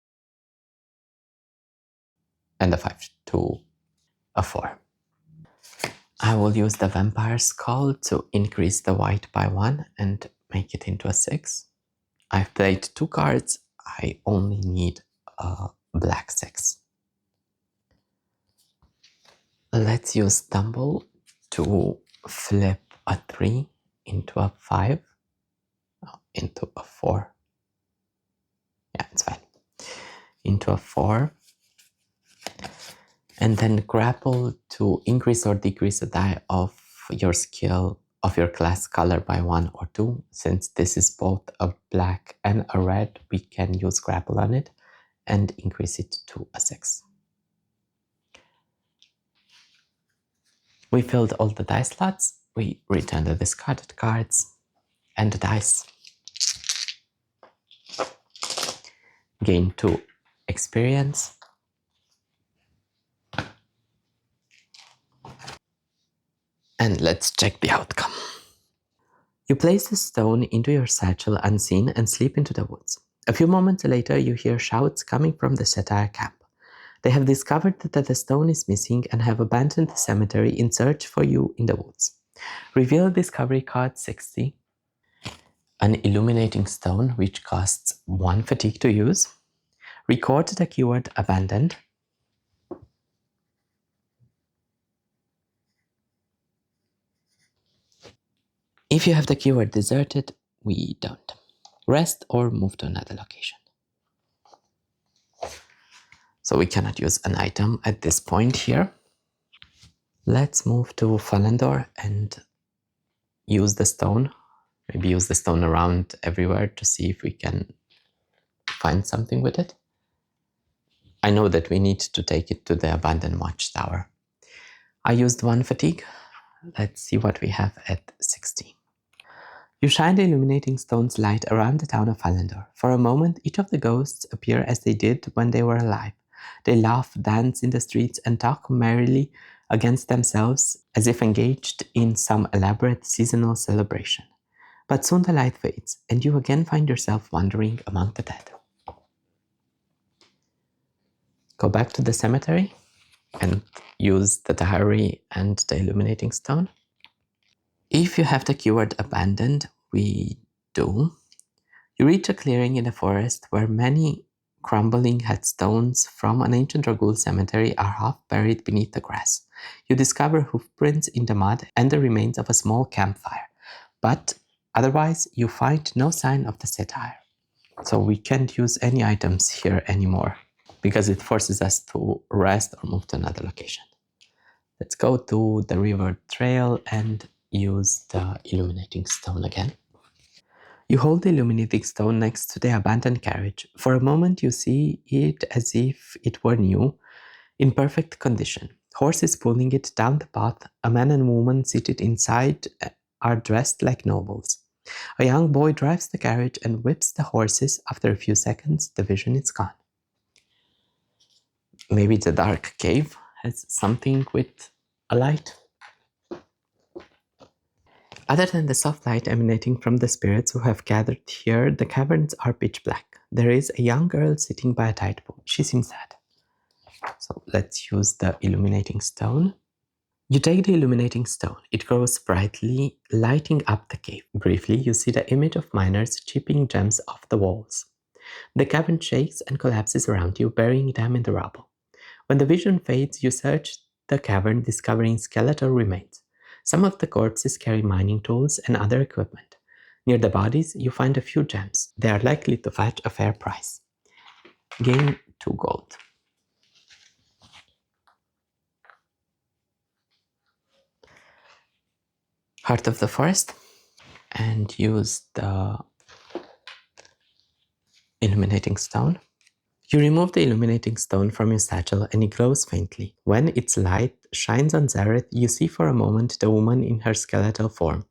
and the 5 to a 4. I will use the Vampire Skull to increase the white by 1 and make it into a 6. I've played 2 cards. I only need a black 6. Let's use Stumble to flip a 3 into a 5, into a 4. Yeah, it's fine. Into a 4. And then grapple to increase or decrease the die of your skill of your class color by 1 or 2. Since this is both a black and a red, we can use grapple on it and increase it to a 6. We filled all the dice slots. We return the discarded cards and the dice. Gain 2 experience. And let's check the outcome. You place the stone into your satchel unseen and slip into the woods. A few moments later, you hear shouts coming from the satyr camp. They have discovered that the stone is missing and have abandoned the cemetery in search for you in the woods. Reveal discovery card 60. An illuminating stone which costs 1 fatigue to use. Record the keyword abandoned. If you have the keyword deserted, we don't. Rest or move to another location. So we cannot use an item at this point here. Let's move to Falandor and use the stone. Maybe use the stone around everywhere to see if we can find something with it. I know that we need to take it to the abandoned watchtower. I used 1 fatigue. Let's see what we have at 60. You shine the illuminating stone's light around the town of Falandor. For a moment, each of the ghosts appear as they did when they were alive. They laugh, dance in the streets, and talk merrily against themselves as if engaged in some elaborate seasonal celebration. But soon the light fades, and you again find yourself wandering among the dead. Go back to the cemetery and use the diary and the illuminating stone. If you have the keyword abandoned, we do. You reach a clearing in the forest where many crumbling headstones from an ancient Dragul cemetery are half buried beneath the grass. You discover hoofprints in the mud and the remains of a small campfire, but otherwise you find no sign of the satyr. So we can't use any items here anymore because it forces us to rest or move to another location. Let's go to the river trail and use the illuminating stone again. You hold the illuminating stone next to the abandoned carriage. For a moment you see it as if it were new, in perfect condition. Horses pulling it down the path, a man and woman seated inside are dressed like nobles. A young boy drives the carriage and whips the horses. After a few seconds, the vision is gone. Maybe the dark cave has something with a light. Other than the soft light emanating from the spirits who have gathered here, the caverns are pitch black. There is a young girl sitting by a tide pool. She seems sad. So let's use the illuminating stone. You take the illuminating stone. It grows brightly, lighting up the cave. Briefly, you see the image of miners chipping gems off the walls. The cavern shakes and collapses around you, burying them in the rubble. When the vision fades, you search the cavern, discovering skeletal remains. Some of the corpses carry mining tools and other equipment. Near the bodies, you find a few gems. They are likely to fetch a fair price. Gain 2 gold. Heart of the Forest, and use the illuminating stone. You remove the illuminating stone from your satchel and it glows faintly. When its light shines on Zareth, you see for a moment the woman in her skeletal form.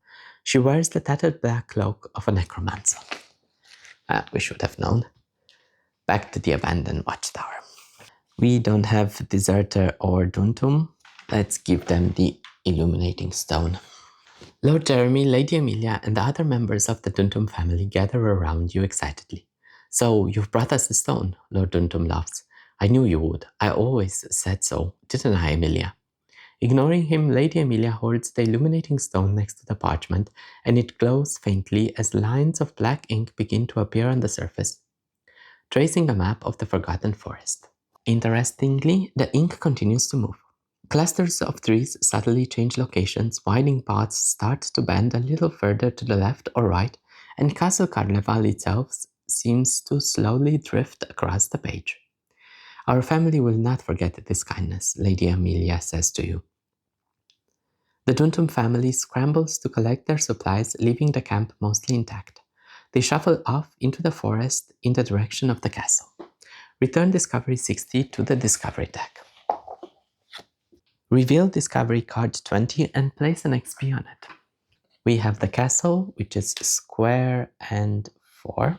She wears the tattered black cloak of a necromancer. We should have known. Back to the abandoned watchtower. We don't have Deserter or Duntum. Let's give them the illuminating stone. Lord Jeremy, Lady Amelia, and the other members of the Duntum family gather around you excitedly. So, you've brought us the stone, Lord Duntum laughs. I knew you would. I always said so, didn't I, Amelia? Ignoring him, Lady Amelia holds the illuminating stone next to the parchment, and it glows faintly as lines of black ink begin to appear on the surface, tracing a map of the Forgotten Forest. Interestingly, the ink continues to move. Clusters of trees subtly change locations, winding paths start to bend a little further to the left or right, and Castle Carleval itself seems to slowly drift across the page. Our family will not forget this kindness, Lady Amelia says to you. The Duntum family scrambles to collect their supplies, leaving the camp mostly intact. They shuffle off into the forest in the direction of the castle. Return Discovery 60 to the Discovery deck. Reveal Discovery card 20 and place an XP on it. We have the castle, which is square and 4.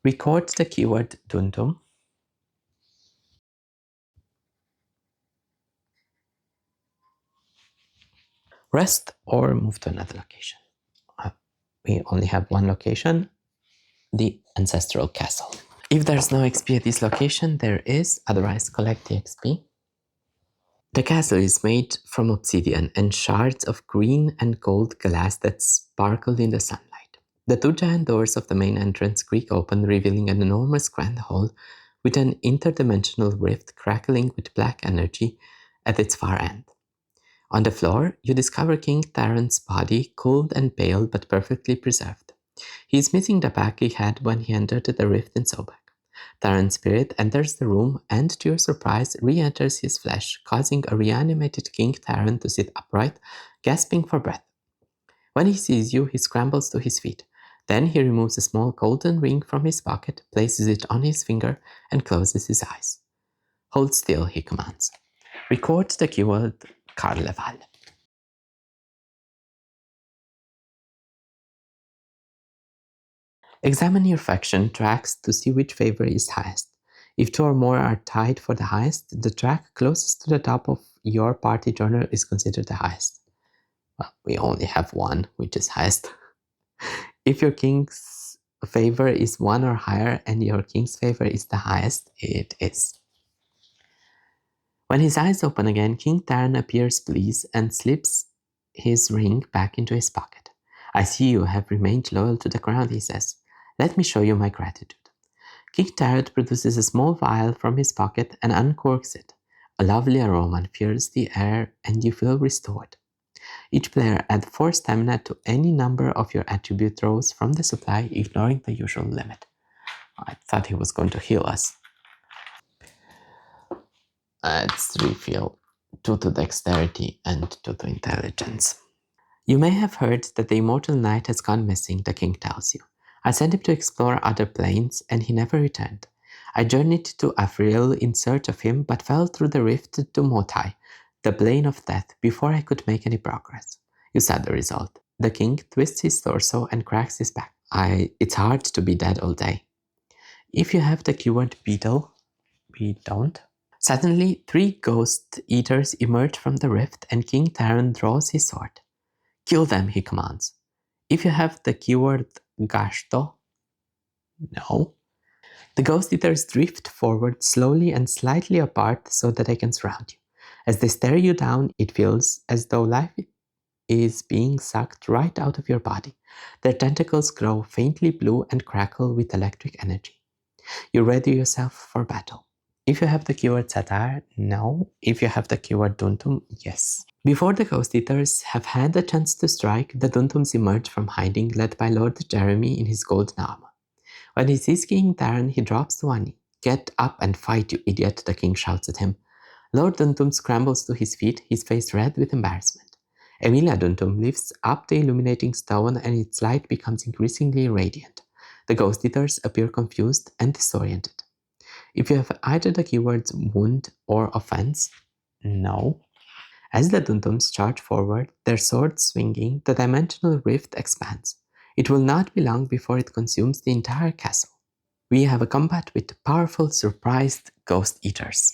Record the keyword Duntum. Rest or move to another location. We only have one location, the Ancestral Castle. If there's no XP at this location, there is, otherwise collect the XP. The castle is made from obsidian and shards of green and gold glass that sparkled in the sunlight. The 2 giant doors of the main entrance creak open, revealing an enormous grand hall with an interdimensional rift crackling with black energy at its far end. On the floor, you discover King Taran's body, cold and pale but perfectly preserved. He is missing the back he had when he entered the rift in Sobek. Taran's spirit enters the room and, to your surprise, re-enters his flesh, causing a reanimated King Taran to sit upright, gasping for breath. When he sees you, he scrambles to his feet. Then he removes a small golden ring from his pocket, places it on his finger, and closes his eyes. Hold still, he commands. Record the keyword Carleval. Examine your faction tracks to see which favor is highest. If 2 or more are tied for the highest, the track closest to the top of your party journal is considered the highest. Well, we only have 1, which is highest. If your king's favor is 1 or higher and your king's favor is the highest, it is. When his eyes open again, King Taran appears pleased and slips his ring back into his pocket. I see you have remained loyal to the crown, he says. Let me show you my gratitude. King Taran produces a small vial from his pocket and uncorks it. A lovely aroma fills the air and you feel restored. Each player adds 4 stamina to any number of your attribute rows from the supply, ignoring the usual limit. I thought he was going to heal us. Let's refill 2 to dexterity and 2 to intelligence. You may have heard that the immortal knight has gone missing, the king tells you. I sent him to explore other planes, and he never returned. I journeyed to Afriel in search of him, but fell through the rift to Motai, the plane of death, before I could make any progress. You saw the result. The king twists his torso and cracks his back. It's hard to be dead all day. If you have the keyword beetle, we don't. Suddenly, 3 ghost eaters emerge from the rift, and King Taran draws his sword. Kill them, he commands. If you have the keyword Gashto, no. The ghost eaters drift forward slowly and slightly apart so that they can surround you. As they stare you down, it feels as though life is being sucked right out of your body. Their tentacles grow faintly blue and crackle with electric energy. You ready yourself for battle. If you have the keyword Satar, no. If you have the keyword Duntum, yes. Before the Ghost Eaters have had a chance to strike, the Duntums emerge from hiding, led by Lord Jeremy in his golden armor. When he sees King Taran, he drops to one knee. Get up and fight, you idiot, the king shouts at him. Lord Duntum scrambles to his feet, his face red with embarrassment. Emilia Duntum lifts up the illuminating stone and its light becomes increasingly radiant. The Ghost Eaters appear confused and disoriented. If you have either the keywords wound or offense, no. As the Duntums charge forward, their swords swinging, the dimensional rift expands. It will not be long before it consumes the entire castle. We have a combat with powerful, surprised Ghost Eaters.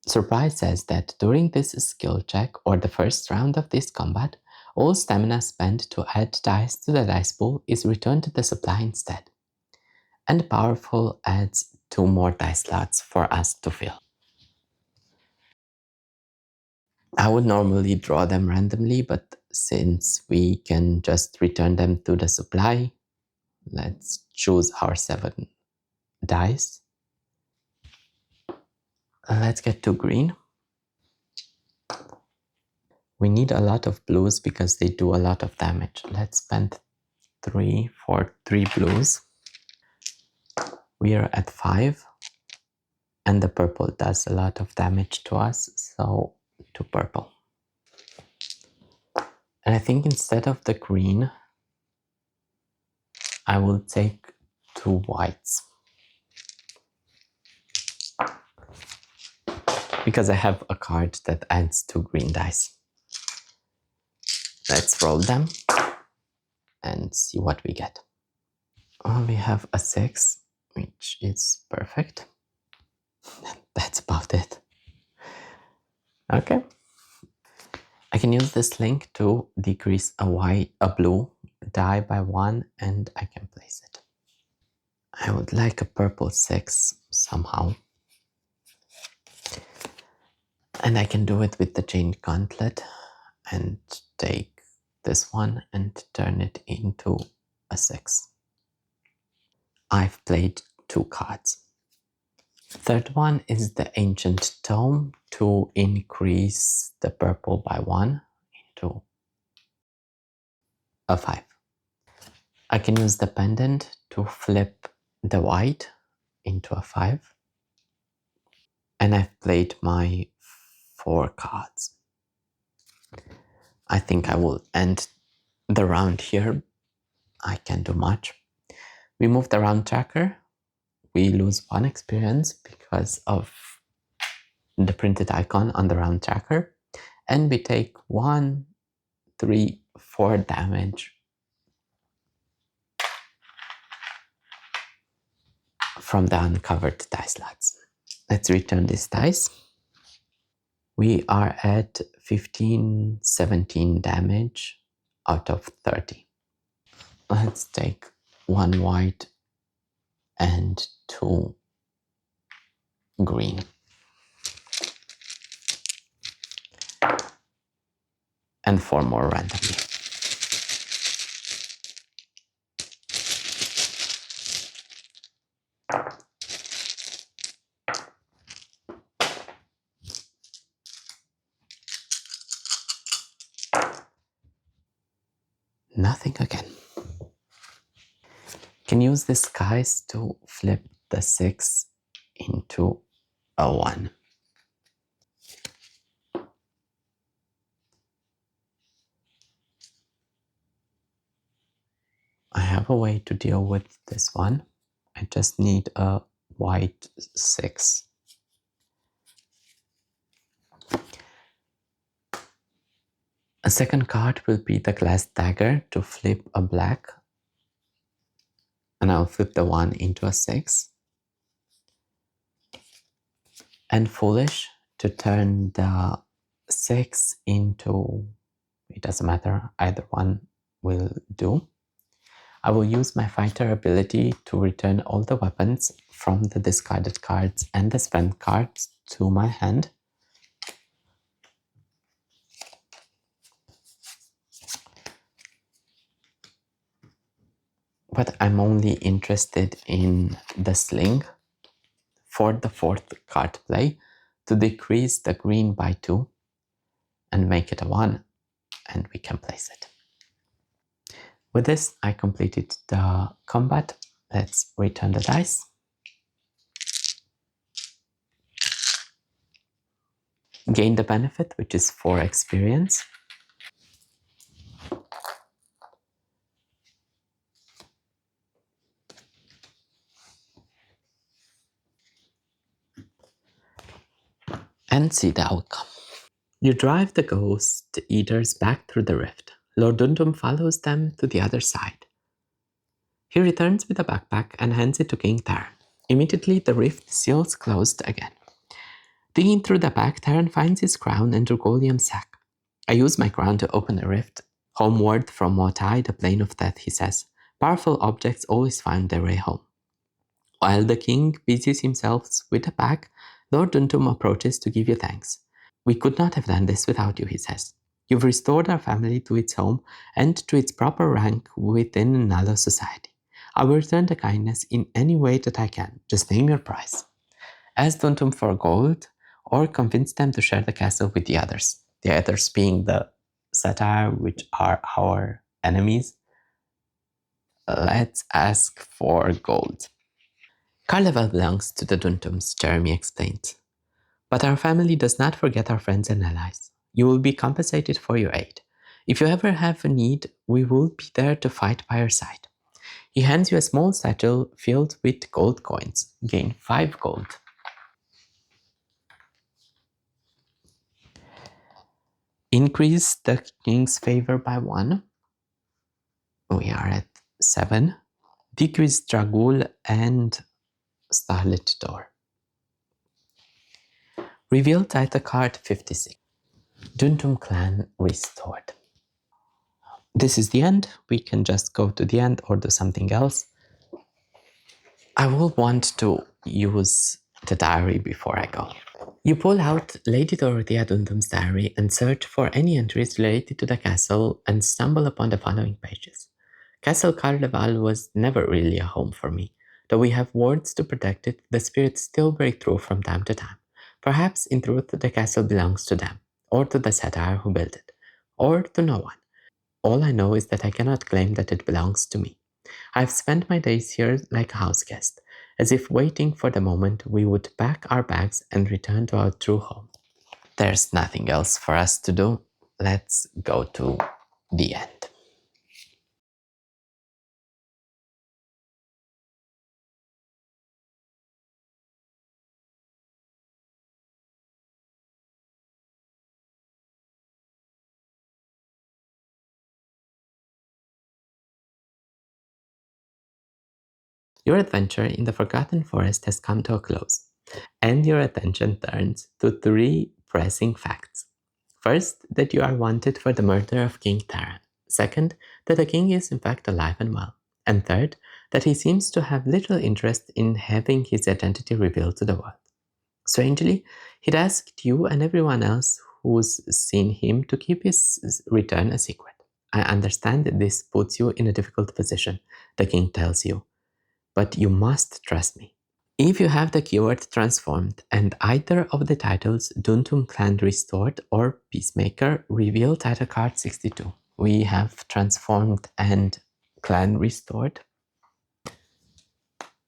Surprise says that during this skill check or the first round of this combat, all stamina spent to add dice to the dice pool is returned to the supply instead. And Powerful adds 2 more dice slots for us to fill. I would normally draw them randomly, but since we can just return them to the supply, let's choose our 7 dice. Let's get to green. We need a lot of blues because they do a lot of damage. Let's spend 3 for 3 blues. We are at 5 and the purple does a lot of damage to us, so 2 purple. And I think instead of the green, I will take 2 whites. Because I have a card that adds 2 green dice. Let's roll them and see what we get. Oh, we have a 6, which is perfect. That's about it. Okay. I can use this link to decrease a blue die by 1 and I can place it. I would like a purple 6 somehow. And I can do it with the chain gauntlet and take this one and turn it into a 6. I've played 2 cards. Third one is the Ancient Tome to increase the purple by 1 into a 5. I can use the pendant to flip the white into a 5. And I've played my 4 cards. I think I will end the round here. I can't do much. We move the round tracker. We lose 1 experience because of the printed icon on the round tracker. And we take 1, 3, 4 damage from the uncovered dice slots. Let's return this dice. We are at 15, 17 damage out of 30. Let's take 1 white and 2 green. And 4 more randomly. can use this, guys, to flip the 6 into a 1. I have a way to deal with this one. I just need a white 6. A second card will be the glass dagger to flip a black, and I'll flip the 1 into a 6. And foolish to turn the 6 into, it doesn't matter, either one will do. I will use my fighter ability to return all the weapons from the discarded cards and the spent cards to my hand. But I'm only interested in the sling for the 4th card play to decrease the green by 2 and make it a 1, and we can place it. With this, I completed the combat. Let's return the dice. Gain the benefit, which is 4 experience. And see the outcome. You drive the ghost eaters back through the rift. Lord Dundum follows them to the other side. He returns with a backpack and hands it to King Taran. Immediately, the rift seals closed again. Digging through the bag, Taran finds his crown and Drugolium sack. I use my crown to open the rift. Homeward from Motai, the plane of death, he says. Powerful objects always find their way home. While the king busies himself with the bag, Lord Dundum approaches to give you thanks. We could not have done this without you, he says. You've restored our family to its home and to its proper rank within Nalo society. I will return the kindness in any way that I can. Just name your price. Ask Dundum for gold, or convince them to share the castle with the others. The others being the Satire, which are our enemies. Let's ask for gold. Carnival belongs to the Duntums, Jeremy explained. But our family does not forget our friends and allies. You will be compensated for your aid. If you ever have a need, we will be there to fight by your side. He hands you a small satchel filled with gold coins. Gain 5 gold. Increase the king's favor by 1. We are at 7. Decrease Dragul and Starlit Door. Reveal title card 56. Duntum clan restored. This is the end. We can just go to the end or do something else. I will want to use the diary before I go. You pull out Lady Dorothea Duntum's diary and search for any entries related to the castle and stumble upon the following pages. Castle Carnival was never really a home for me. Though we have wards to protect it, the spirits still break through from time to time. Perhaps, in truth, the castle belongs to them, or to the satyr who built it, or to no one. All I know is that I cannot claim that it belongs to me. I've spent my days here like a house guest, as if waiting for the moment we would pack our bags and return to our true home. There's nothing else for us to do. Let's go to the end. Your adventure in the Forgotten Forest has come to a close, and your attention turns to 3 pressing facts. First, that you are wanted for the murder of King Taran. Second, that the king is in fact alive and well. And third, that he seems to have little interest in having his identity revealed to the world. Strangely, he'd asked you and everyone else who's seen him to keep his return a secret. I understand that this puts you in a difficult position, the king tells you, but you must trust me. If you have the keyword transformed and either of the titles Duntum Clan Restored or Peacemaker, reveal title card 62. We have transformed and clan restored.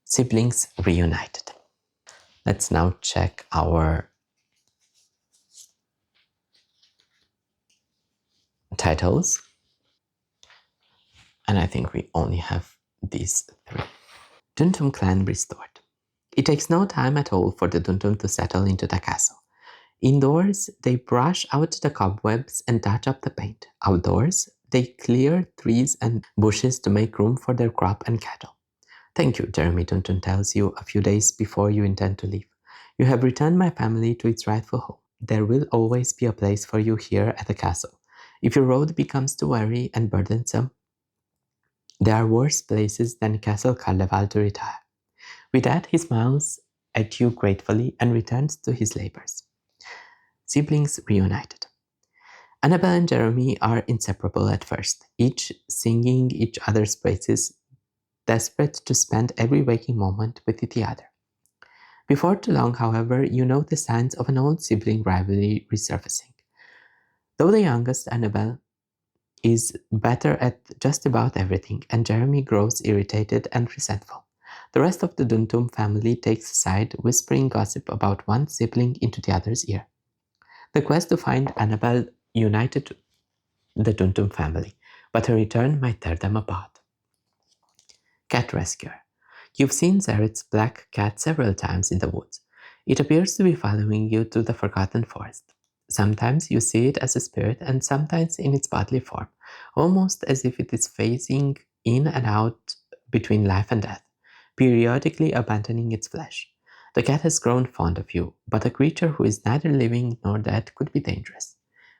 Siblings reunited. Let's now check our titles. And I think we only have these three. Duntum clan restored. It takes no time at all for the Duntum to settle into the castle. Indoors, they brush out the cobwebs and touch up the paint. Outdoors, they clear trees and bushes to make room for their crop and cattle. Thank you, Jeremy Dunton tells you a few days before you intend to leave. You have returned my family to its rightful home. There will always be a place for you here at the castle. If your road becomes too weary and burdensome, there are worse places than Castle Carleval to retire. With that, he smiles at you gratefully and returns to his labors. Siblings reunited. Annabelle and Jeremy are inseparable at first, each singing each other's praises, desperate to spend every waking moment with the other. Before too long, however, you note the signs of an old sibling rivalry resurfacing. Though the youngest, Annabelle, is better at just about everything, and Jeremy grows irritated and resentful. The rest of the Duntum family takes a side, whispering gossip about one sibling into the other's ear. The quest to find Annabelle united the Duntum family, but her return might tear them apart. Cat Rescuer. You've seen Zered's black cat several times in the woods. It appears to be following you to the forgotten forest. Sometimes you see it as a spirit and sometimes in its bodily form, almost as if it is phasing in and out between life and death, periodically abandoning its flesh. The cat has grown fond of you, but a creature who is neither living nor dead could be dangerous.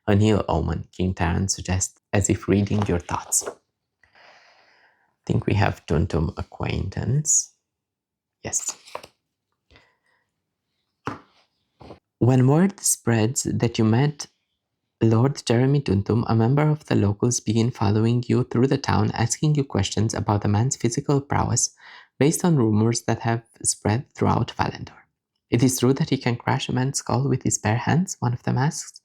An ill omen, King Taran suggests, as if reading your thoughts. I think we have Duntum acquaintance. Yes. When word spreads that you met Lord Jeremy Duntum, a member of the locals begin following you through the town, asking you questions about the man's physical prowess based on rumors that have spread throughout Valendor. It is true that he can crash a man's skull with his bare hands, one of them asks.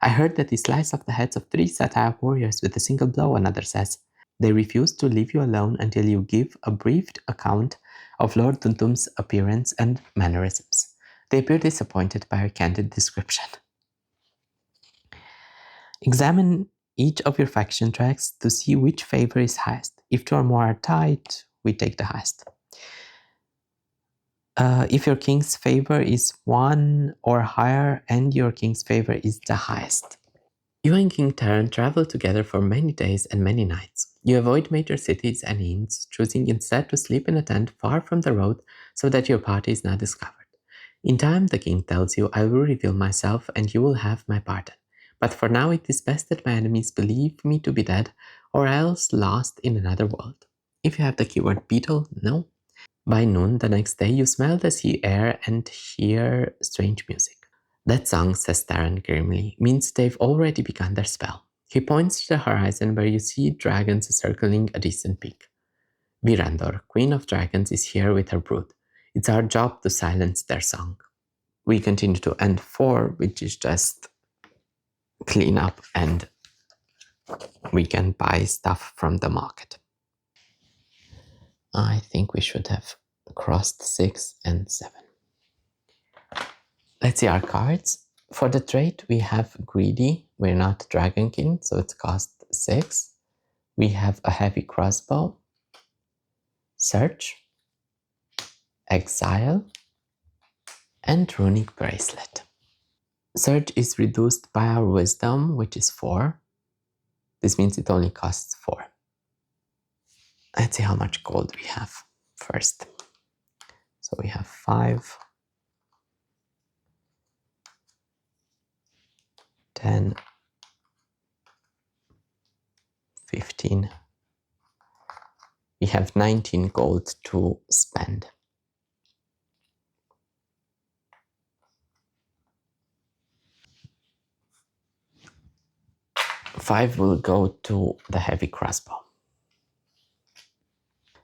I heard that he sliced off the heads of 3 Satire warriors with a single blow, another says. They refuse to leave you alone until you give a brief account of Lord Duntum's appearance and mannerisms. They appear disappointed by your candid description. Examine each of your faction tracks to see which favor is highest. If two or more are tied, we take the highest. If your king's favor is 1 or higher and your king's favor is the highest. You and King Taran travel together for many days and many nights. You avoid major cities and inns, choosing instead to sleep in a tent far from the road so that your party is not discovered. In time, the king tells you, I will reveal myself and you will have my pardon. But for now, it is best that my enemies believe me to be dead or else lost in another world. If you have the keyword beetle, no. By noon the next day, you smell the sea air and hear strange music. That song, says Taran grimly, means they've already begun their spell. He points to the horizon where you see dragons circling a distant peak. Virandor, Queen of Dragons, is here with her brood. It's our job to silence their song. We continue to end 4, which is just clean up and we can buy stuff from the market. I think we should have crossed 6 and 7. Let's see our cards. For the trait, we have Greedy. We're not Dragonkin, so it costs 6. We have a Heavy Crossbow, Search, Exile, and Runic Bracelet. Search is reduced by our Wisdom, which is 4. This means it only costs 4. Let's see how much gold we have first. So we have 5, 10, 15. We have 19 gold to spend. 5 will go to the Heavy Crossbow.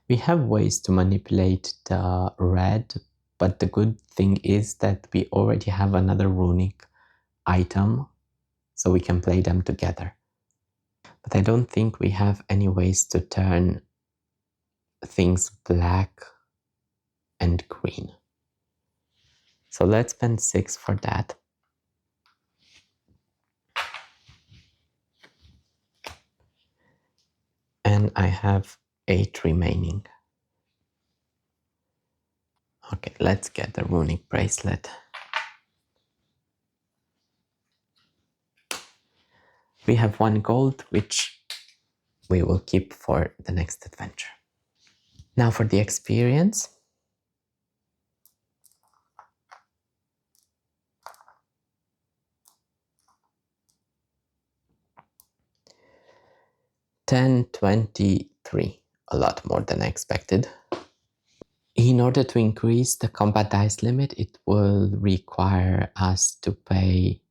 We have ways to manipulate the red, but the good thing is that we already have another runic item, so we can play them together. But I don't think we have any ways to turn things black and green. So let's spend 6 for that. And I have 8 remaining. Okay, let's get the runic bracelet. We have 1 gold, which we will keep for the next adventure. Now for the experience. $10.23, a lot more than I expected. In order to increase the combat dice limit, it will require us to pay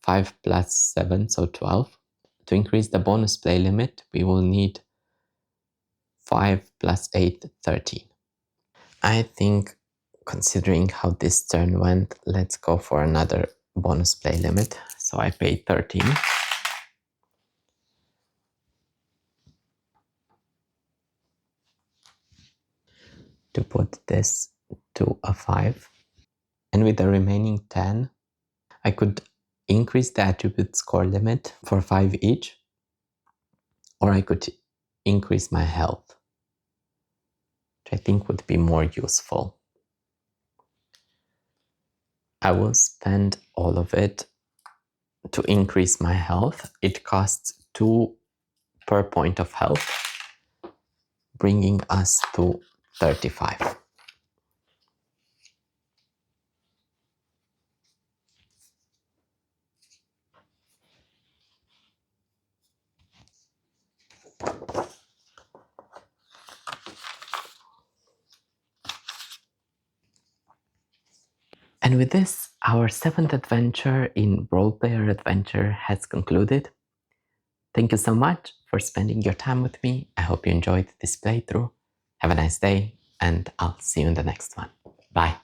5 plus 7, so 12. To increase the bonus play limit, we will need 5 plus 8, 13. I think, considering how this turn went, let's go for another bonus play limit. So I paid 13. To put this to a 5. And with the remaining 10, I could increase the attribute score limit for 5 each, or I could increase my health, which I think would be more useful. I will spend all of it to increase my health. It costs 2 per point of health, bringing us to 35. And with this, our 7th adventure in Roleplayer Adventure has concluded. Thank you so much for spending your time with me. I hope you enjoyed this playthrough. Have a nice day, and I'll see you in the next one. Bye.